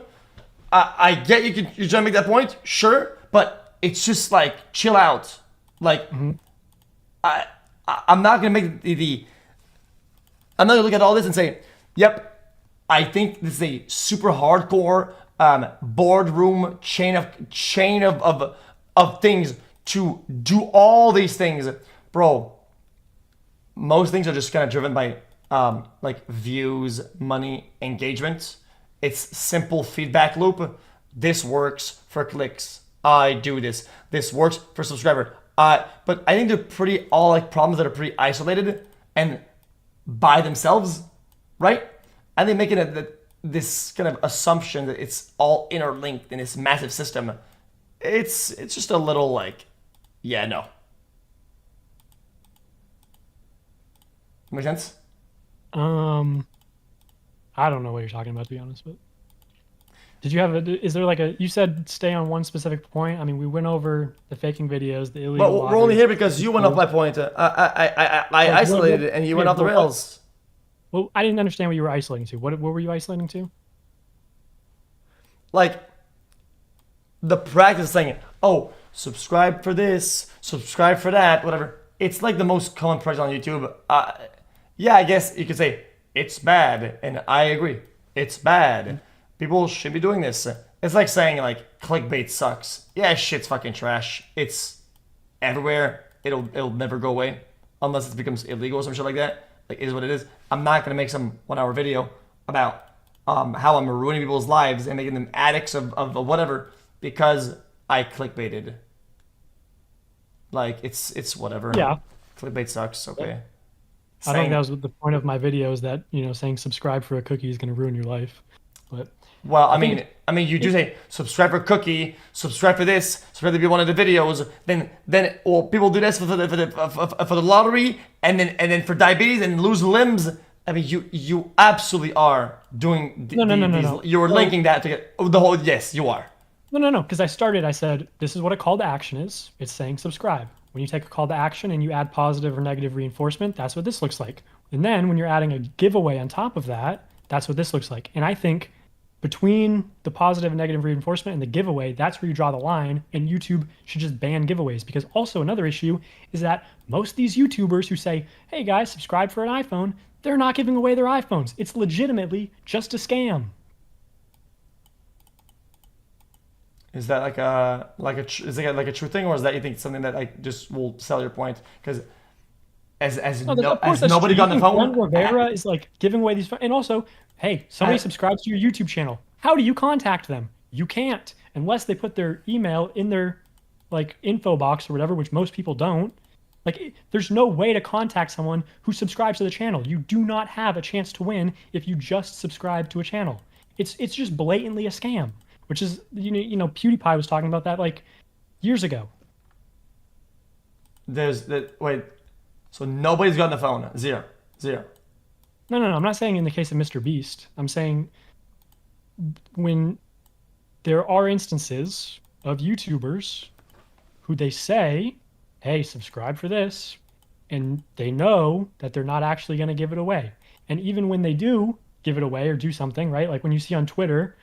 I get you're trying to make that point, sure, but it's just like chill out. Like, I'm not gonna make I'm not gonna look at all this and say, yep, I think this is a super hardcore boardroom chain of things to do all these things, bro. Most things are just kind of driven by like views, money, engagement. It's simple feedback loop. This works for clicks. I do this. This works for subscriber. But I think they're pretty all like problems that are pretty isolated and by themselves, right? I think making this kind of assumption that it's all interlinked in this massive system, it's just a little like, yeah, no. Make sense? I don't know what you're talking about, to be honest, but did you have is there like you said stay on one specific point? I mean, we went over the faking videos, the illegal. But we're only here because you went off my point. I isolated it and you went off the rails. Well, I didn't understand what you were isolating to. What were you isolating to? Like the practice saying, oh, subscribe for this, subscribe for that, whatever. It's like the most common practice on YouTube. Yeah, I guess you could say it's bad, and I agree. It's bad. People should be doing this. It's like saying like clickbait sucks. Yeah, shit's fucking trash. It's everywhere. It'll never go away unless it becomes illegal or some shit like that. Like, it is what it is. I'm not gonna make some 1 hour video about how I'm ruining people's lives and making them addicts of whatever because I clickbaited. Like, it's whatever. Yeah. Clickbait sucks. Okay. I think that was the point of my video, is that, you know, saying subscribe for a cookie is going to ruin your life. But well, I mean, you do say subscribe for cookie, subscribe for this, subscribe to be one of the videos. Then, well, people do this for the lottery, and then for diabetes and lose limbs. I mean, you absolutely are doing. No. You were linking that to get the whole. Yes, you are. No. Because I said this is what a call to action is. It's saying subscribe. When you take a call to action and you add positive or negative reinforcement, that's what this looks like. And then when you're adding a giveaway on top of that, that's what this looks like. And I think between the positive and negative reinforcement and the giveaway, that's where you draw the line, and YouTube should just ban giveaways. Because also another issue is that most of these YouTubers who say, hey guys, subscribe for an iPhone, they're not giving away their iPhones. It's legitimately just a scam. Is that like a true thing, or is that you think something that like just will sell your point? Because as nobody got on the phone, Rivera is like giving away these, and also, hey, somebody subscribes to your YouTube channel. How do you contact them? You can't unless they put their email in their like info box or whatever, which most people don't. Like, there's no way to contact someone who subscribes to the channel. You do not have a chance to win if you just subscribe to a channel. It's just blatantly a scam. Which is, you know, PewDiePie was talking about that like years ago. Wait, so nobody's got on the phone. Zero. No. I'm not saying in the case of MrBeast. I'm saying when there are instances of YouTubers who they say, hey, subscribe for this, and they know that they're not actually going to give it away. And even when they do give it away or do something, right? Like when you see on Twitter,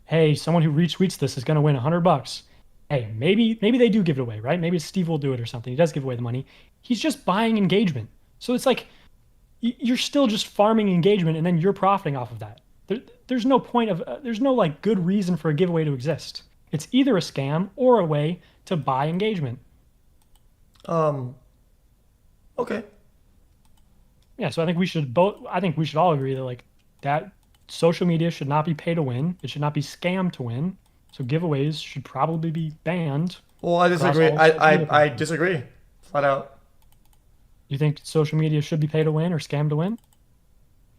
hey, someone who retweets this is going to win $100. Hey, maybe they do give it away, right? Maybe Steve will do it or something. He does give away the money. He's just buying engagement. So it's like you're still just farming engagement, and then you're profiting off of that. There's no point of there's no like good reason for a giveaway to exist. It's either a scam or a way to buy engagement. Okay. Yeah, so I think we should all agree that like that social media should not be pay to win. It should not be scam to win. So giveaways should probably be banned. Well, I disagree. I disagree. Flat out. You think social media should be pay to win or scam to win?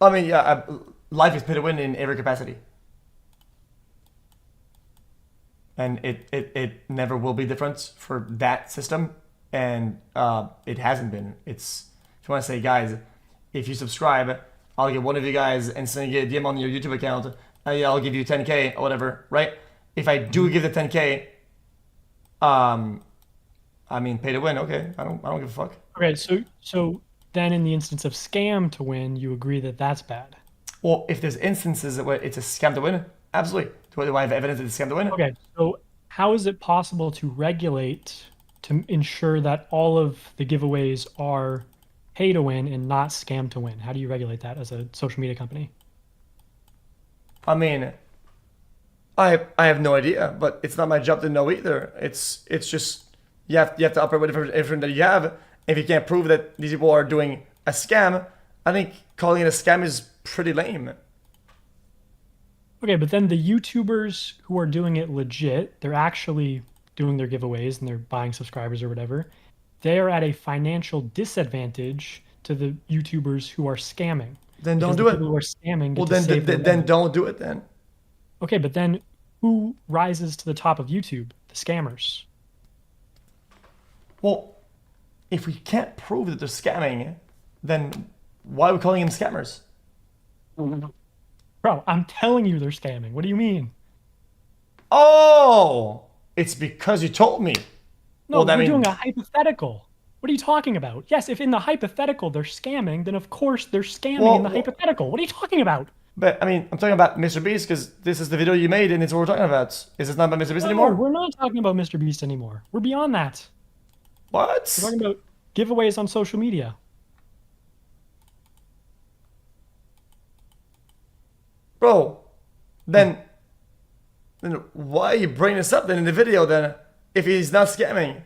I mean, yeah, life is pay to win in every capacity. And it never will be different for that system. And it hasn't been. It's, if you want to say, guys, if you subscribe, I'll get one of you guys and send you a DM on your YouTube account. I'll give you 10K or whatever, right? If I do give the 10K, I mean, pay to win. Okay, I don't give a fuck. Okay, so then in the instance of scam to win, you agree that that's bad. Well, if there's instances where it's a scam to win, absolutely. Do I have evidence that it's a scam to win? Okay, so how is it possible to regulate to ensure that all of the giveaways are pay to win and not scam to win? How do you regulate that as a social media company? I mean, I have no idea, but it's not my job to know either. It's just you have to operate with everything that you have. If you can't prove that these people are doing a scam, I think calling it a scam is pretty lame. Okay, but then the YouTubers who are doing it legit, they're actually doing their giveaways and they're buying subscribers or whatever. They are at a financial disadvantage to the YouTubers who are scamming. Then don't Because do the it. people who are scamming Well, get to save their then money. don't do it then. Okay, but then who rises to the top of YouTube? The scammers. Well, if we can't prove that they're scamming, then why are we calling them scammers? Bro, I'm telling you they're scamming. What do you mean? Oh, it's because you told me. No, Well, that we're mean- doing a hypothetical. What are you talking about? Yes, if in the hypothetical they're scamming, then of course they're scamming in the hypothetical. What are you talking about? But I mean, I'm talking about MrBeast because this is the video you made and it's what we're talking about. Is it not about MrBeast No, anymore? we're not talking about MrBeast anymore. We're beyond that. What? We're talking about giveaways on social media. Bro, then why are you bringing this up then in the video then if he's not scamming?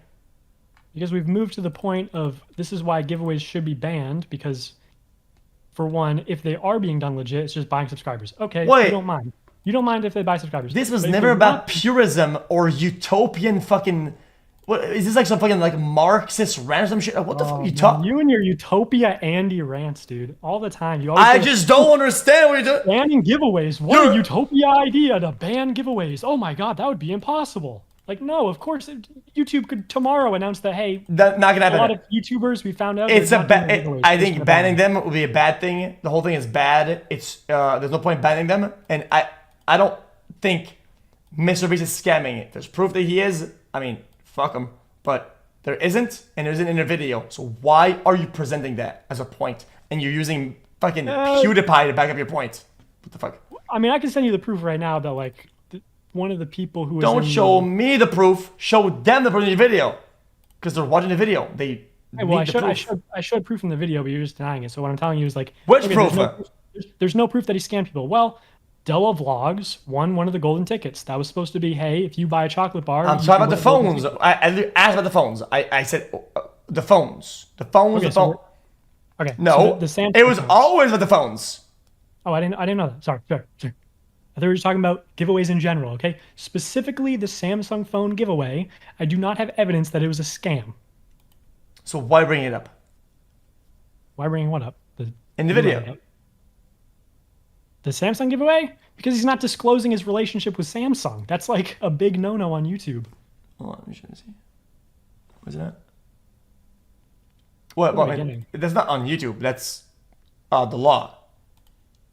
Because we've moved to the point of this is why giveaways should be banned because, for one, if they are being done legit, it's just buying subscribers. Okay, Wait. you don't mind. You don't mind if they buy subscribers. This was But if never they're about not- purism or utopian fucking. What is this, like some fucking like Marxist random shit? What the fuck are you talking? You and your Utopia Andy rants, dude, all the time. You always I go, just don't understand what you're doing. banning giveaways. What You're- a Utopia idea to ban giveaways. Oh my god, that would be impossible. Like, no, of course, YouTube could tomorrow announce that, hey, That's not gonna a lot happen. of YouTubers we found out. It's they're a not doing bad. giveaways. I We're just think gonna banning ban them would be a bad thing. The whole thing is bad. It's there's no point banning them, and I don't think MrBeast is scamming it. There's proof that he is. I mean, fuck him, but there isn't, and there isn't in a video. So why are you presenting that as a point? And you're using fucking PewDiePie to back up your point. What the fuck? I mean, I can send you the proof right now that, like, one of the people who is Don't in show me the proof. Show them the proof in your video, because they're watching the video. They Hey, well, need the proof. I showed proof in the video, but you're just denying it. So what I'm telling you is like, Which okay, proof? There's no proof that he scammed people. Well, Della Vlogs won one of the golden tickets. That was supposed to be, hey, if you buy a chocolate bar, I'm you talking can about the win a golden phones. ticket. I asked about the phones. I said the phones. The phones. Okay, the so phone. Okay. No, so the Samsung it was phones. always about the phones. Oh, I didn't know that. Sorry. I thought we were talking about giveaways in general. Okay. Specifically, the Samsung phone giveaway. I do not have evidence that it was a scam. So why bring it up Why bring what up? in the video? The Samsung giveaway? Because he's not disclosing his relationship with Samsung. That's like a big no-no on YouTube. Hold on, let me see. What's that? What? What am I getting? That's not on YouTube. That's the law.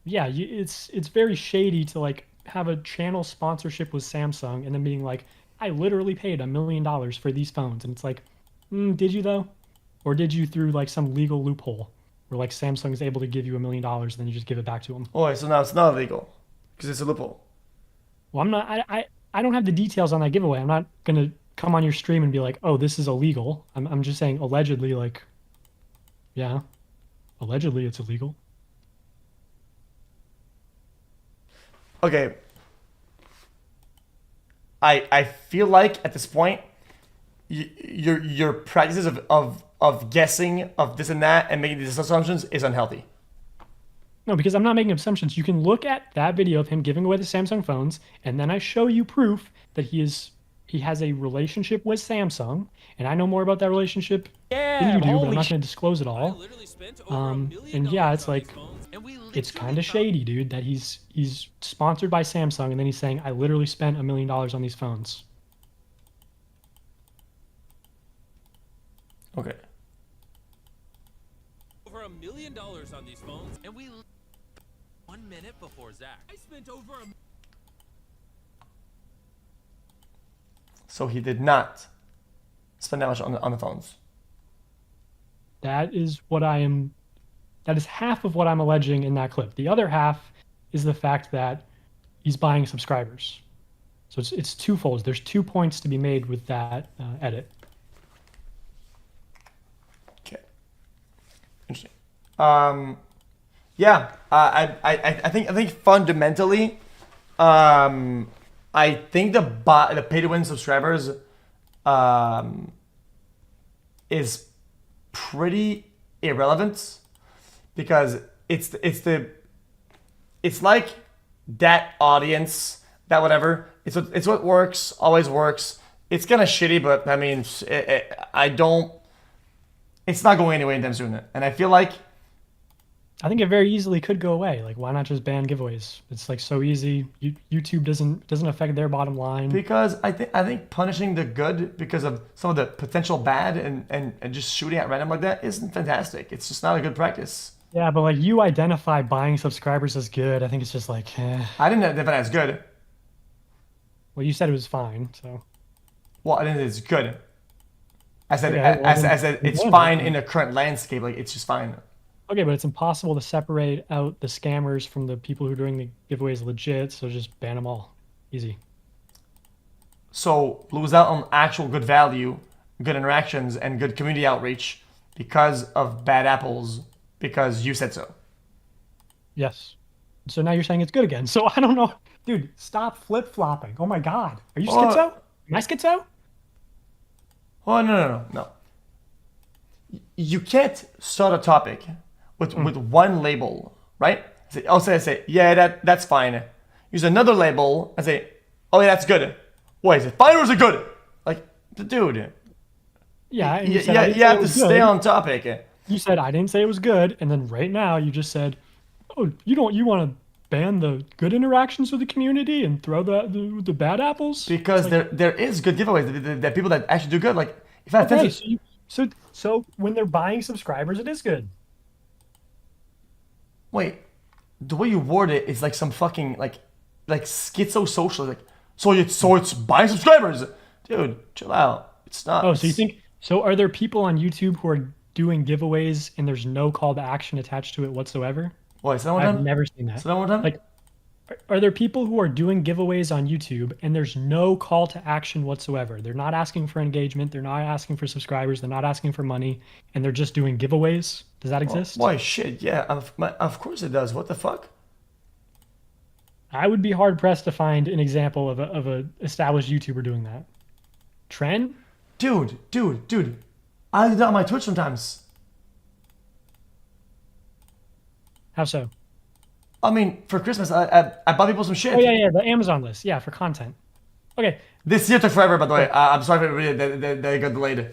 Yeah, it's very shady to like have a channel sponsorship with Samsung and then being like, I literally paid $1 million for these phones, and it's like, did you though, or did you through like some legal loophole where like Samsung is able to give you $1 million and then you just give it back to them? Oh, so now it's not illegal because it's a loophole. Well, I'm not. I don't have the details on that giveaway. I'm not gonna come on your stream and be like, oh, this is illegal. I'm just saying allegedly, like, yeah, allegedly it's illegal. Okay. I feel like at this point, your practices of guessing of this and that and making these assumptions is unhealthy. No, because I'm not making assumptions. You can look at that video of him giving away the Samsung phones, and then I show you proof that he is he has a relationship with Samsung, and I know more about that relationship than you do, but I'm not going to disclose it all. And yeah, it's like, it's kind of shady, dude, that he's sponsored by Samsung, and then he's saying, I literally spent $1 million on these phones. Okay. Over $1 million on these phones, and we 1 minute before Zach. I spent over a. So he did not spend that much on the phones. That is half of what I'm alleging in that clip. The other half is the fact that he's buying subscribers. So it's twofold. There's 2 points to be made with that edit. Okay. Interesting. Yeah. I think fundamentally, I think the pay to win subscribers is pretty irrelevant, because it's like that audience, that whatever. It's what works, always works. It's kind of shitty, but I mean, it's not going anywhere anytime soon. And I feel like, I think it very easily could go away. Like, why not just ban giveaways? It's like so easy. YouTube doesn't affect their bottom line. because I think punishing the good because of some of the potential bad and just shooting at random like that isn't fantastic. It's just not a good practice. Yeah, but like, you identify buying subscribers as good. I think it's just like, I didn't identify that as good. well, you said it was fine, so. Well, I didn't say it's good. I said Okay, well, I said it's then- fine in the current landscape. Like, it's just fine. Okay, but it's impossible to separate out the scammers from the people who are doing the giveaways legit, so just ban them all. Easy. So lose out on actual good value, good interactions, and good community outreach because of bad apples, because you said so. Yes. So now you're saying it's good again. So I don't know. Dude, stop flip-flopping. Oh my god. Are you Well, schizo? Am I schizo? Oh, no. You can't start a topic with one label, right? I'll say, yeah, that's fine. Use another label and say, oh yeah, that's good. Wait, is it fine or is it good? Like, dude. Yeah. And You said I didn't say have it to was stay good. on topic. You said I didn't say it was good, and then right now you just said, oh, you want to ban the good interactions with the community and throw the bad apples? Because there is good giveaways. That people that actually do good. Like, if I have Okay, 50, so when they're buying subscribers, it is good. wait, the way you word it is like some fucking like schizo social. Like, so it's buying subscribers, dude. Chill out. It's not. Oh, so you think so? Are there people on YouTube who are doing giveaways and there's no call to action attached to it whatsoever? Wait, say that one I've time. never seen that. Say that one time. Like, are there people who are doing giveaways on YouTube and there's no call to action whatsoever? They're not asking for engagement. They're not asking for subscribers. They're not asking for money, and they're just doing giveaways. Does that exist? Why shit? Yeah, of course it does. What the fuck? I would be hard pressed to find an example of a established YouTuber doing that. Tren? Dude. I do that on my Twitch sometimes. How so? I mean, for Christmas, I bought people some shit. Oh yeah, the Amazon list. Yeah, for content. Okay. This year took forever, by the way. I'm sorry for everybody that got delayed.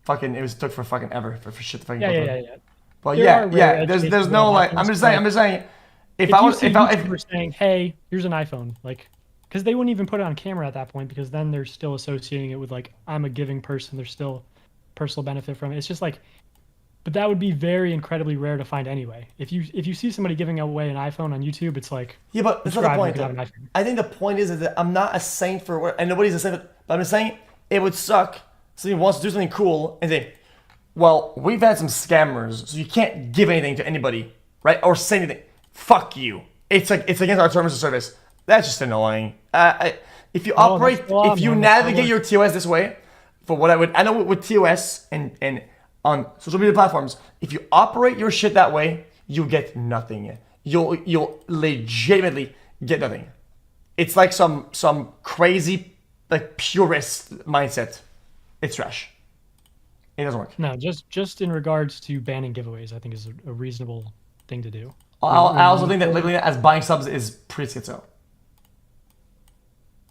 Fucking, took for fucking ever for shit to fucking go through. Yeah. But There are rare yeah. There's educational no like. happens, I'm just saying. If If I you was, see if I, YouTubers saying, "Hey, here's an iPhone," like, because they wouldn't even put it on camera at that point, because then they're still associating it with like, I'm a giving person. There's still personal benefit from it. It's just like, but that would be very incredibly rare to find anyway. If you see somebody giving away an iPhone on YouTube, it's like, yeah, but that's not the subscribe, point. you can have an iPhone. I think the point is that I'm not a saint for what, and nobody's a saint. But I'm just saying it would suck. Somebody wants to do something cool and say, "Well, we've had some scammers, so you can't give anything to anybody, right? Or say anything. Fuck you." It's against our terms of service. That's just annoying. If you operate, that's the law, if you man. That's how it navigate your TOS this way, for what I know with TOS and on social media platforms, if you operate your shit that way, you get nothing. You'll legitimately get nothing. It's like some crazy like purist mindset. It's trash. It doesn't work. No, just in regards to banning giveaways, I think is a reasonable thing to do. I also think that labeling it as buying subs is pretty schizo.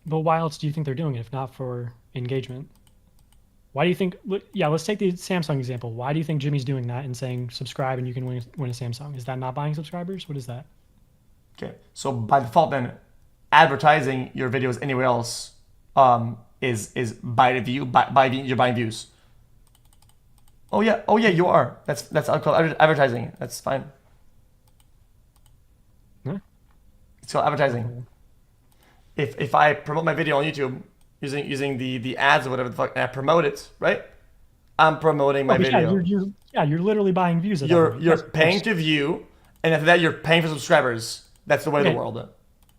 But why else do you think they're doing it if not for engagement? Why do you think? Yeah, let's take the Samsung example. Why do you think Jimmy's doing that and saying subscribe and you can win a Samsung? Is that not buying subscribers? What is that? Okay, so by default, then advertising your videos anywhere else is by the view you're buying views. Oh yeah, you are. That's called advertising. That's fine. Huh? It's called advertising. If I promote my video on YouTube using the ads or whatever the fuck, and I promote it, right? I'm promoting my video. You're literally buying views. You're paying to view, and after that you're paying for subscribers. That's the way of the world.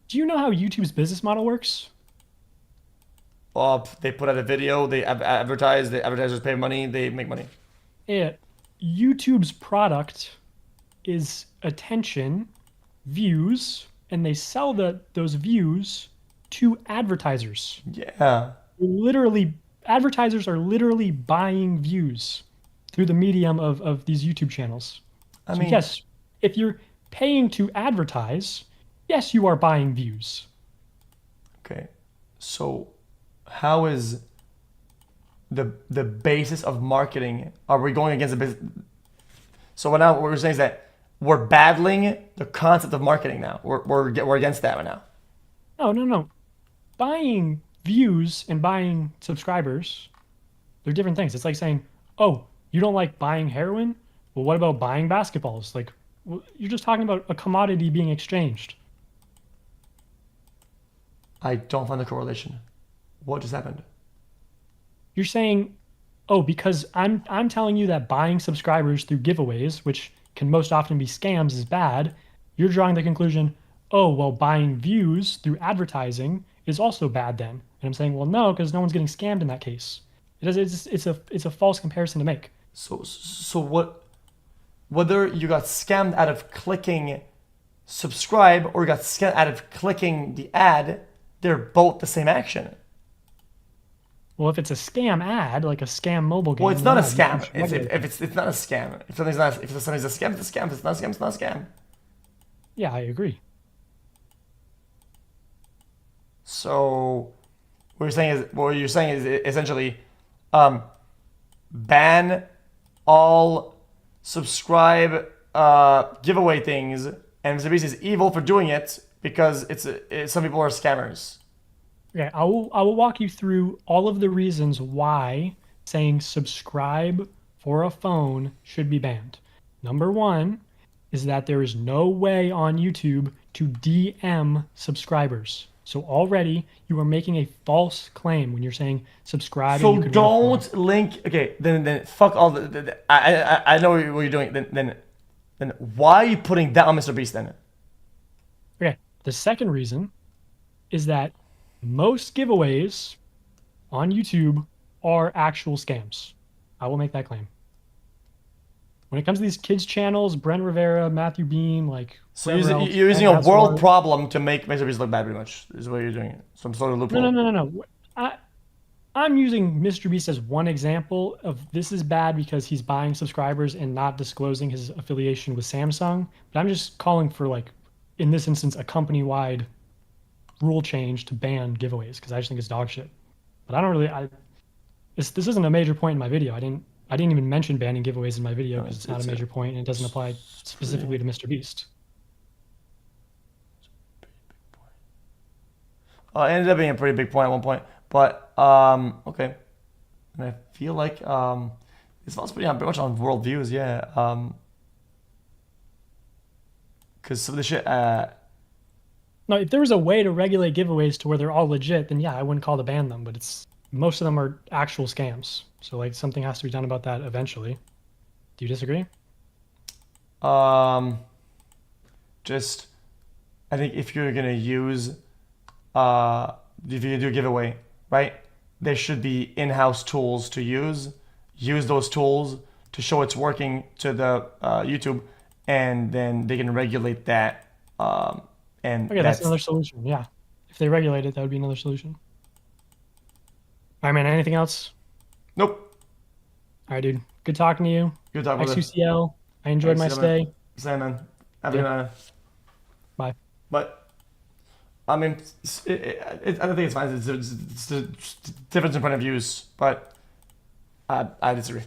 Do you know how YouTube's business model works? They put out a video, they advertise, the advertisers pay money, they make money. Yeah, YouTube's product is attention, views, and they sell those views to advertisers. Yeah. Advertisers are literally buying views through the medium of these YouTube channels. I mean, yes, if you're paying to advertise, yes, you are buying views. Okay, so how is the basis of marketing? Are we going against the business? So now what we're saying is that we're battling the concept of marketing now. We're against that right now. No. Buying views and buying subscribers, they're different things. It's like saying, oh, you don't like buying heroin? Well, what about buying basketballs? Like, you're just talking about a commodity being exchanged. I don't find the correlation. What just happened? You're saying, oh, because I'm telling you that buying subscribers through giveaways, which can most often be scams, is bad. You're drawing the conclusion, oh, well, buying views through advertising is also bad then. And I'm saying, well, no, because no one's getting scammed in that case. It's a false comparison to make. So what? Whether you got scammed out of clicking subscribe or you got scammed out of clicking the ad, they're both the same action. Well, if it's a scam ad, like a scam mobile game. Well, it's not a scam. It's not a scam. If something's a scam, it's a scam. If it's not a scam, it's not a scam. Yeah, I agree. So what you're saying is essentially ban all subscribe giveaway things, and MrBeast is evil for doing it because some people are scammers. Okay, I will walk you through all of the reasons why saying subscribe for a phone should be banned. Number one is that there is no way on YouTube to DM subscribers. So already you are making a false claim when you're saying subscribe. So don't link. Okay, then fuck all the I know what you're doing. Then why are you putting that on MrBeast then? Okay, the second reason is that most giveaways on YouTube are actual scams. I will make that claim. When it comes to these kids channels, Brent Rivera, Matthew Beam, like so you're using a world problem to make MrBeast look bad, pretty much is what you're doing. Some sort of loophole. No. I'm using MrBeast as one example of this is bad because he's buying subscribers and not disclosing his affiliation with Samsung. But I'm just calling for, like, in this instance, a company-wide rule change to ban giveaways because I just think it's dog shit. But I don't really. This isn't a major point in my video. I didn't even mention banning giveaways in my video because it's not a major point and it doesn't apply specifically to MrBeast. It ended up being a pretty big point at one point, but okay. And I feel like this one's pretty much on world views, yeah. Because some of the shit. No, if there was a way to regulate giveaways to where they're all legit, then yeah, I wouldn't call to ban them. But most of them are actual scams. So like something has to be done about that eventually. Do you disagree? Just I think if you're gonna use if you do a giveaway, right? There should be in-house tools to use. Use those tools to show it's working to the YouTube, and then they can regulate that. And okay, that's another solution. Yeah, if they regulate it, that would be another solution. All right, man. Anything else? Nope. All right, dude. Good talking to you. Good talking. xQcl. I enjoyed my stay. Same, man. Have a good night. Bye. Bye. I mean, I don't think it's fine. It's a difference in point of views, but I disagree.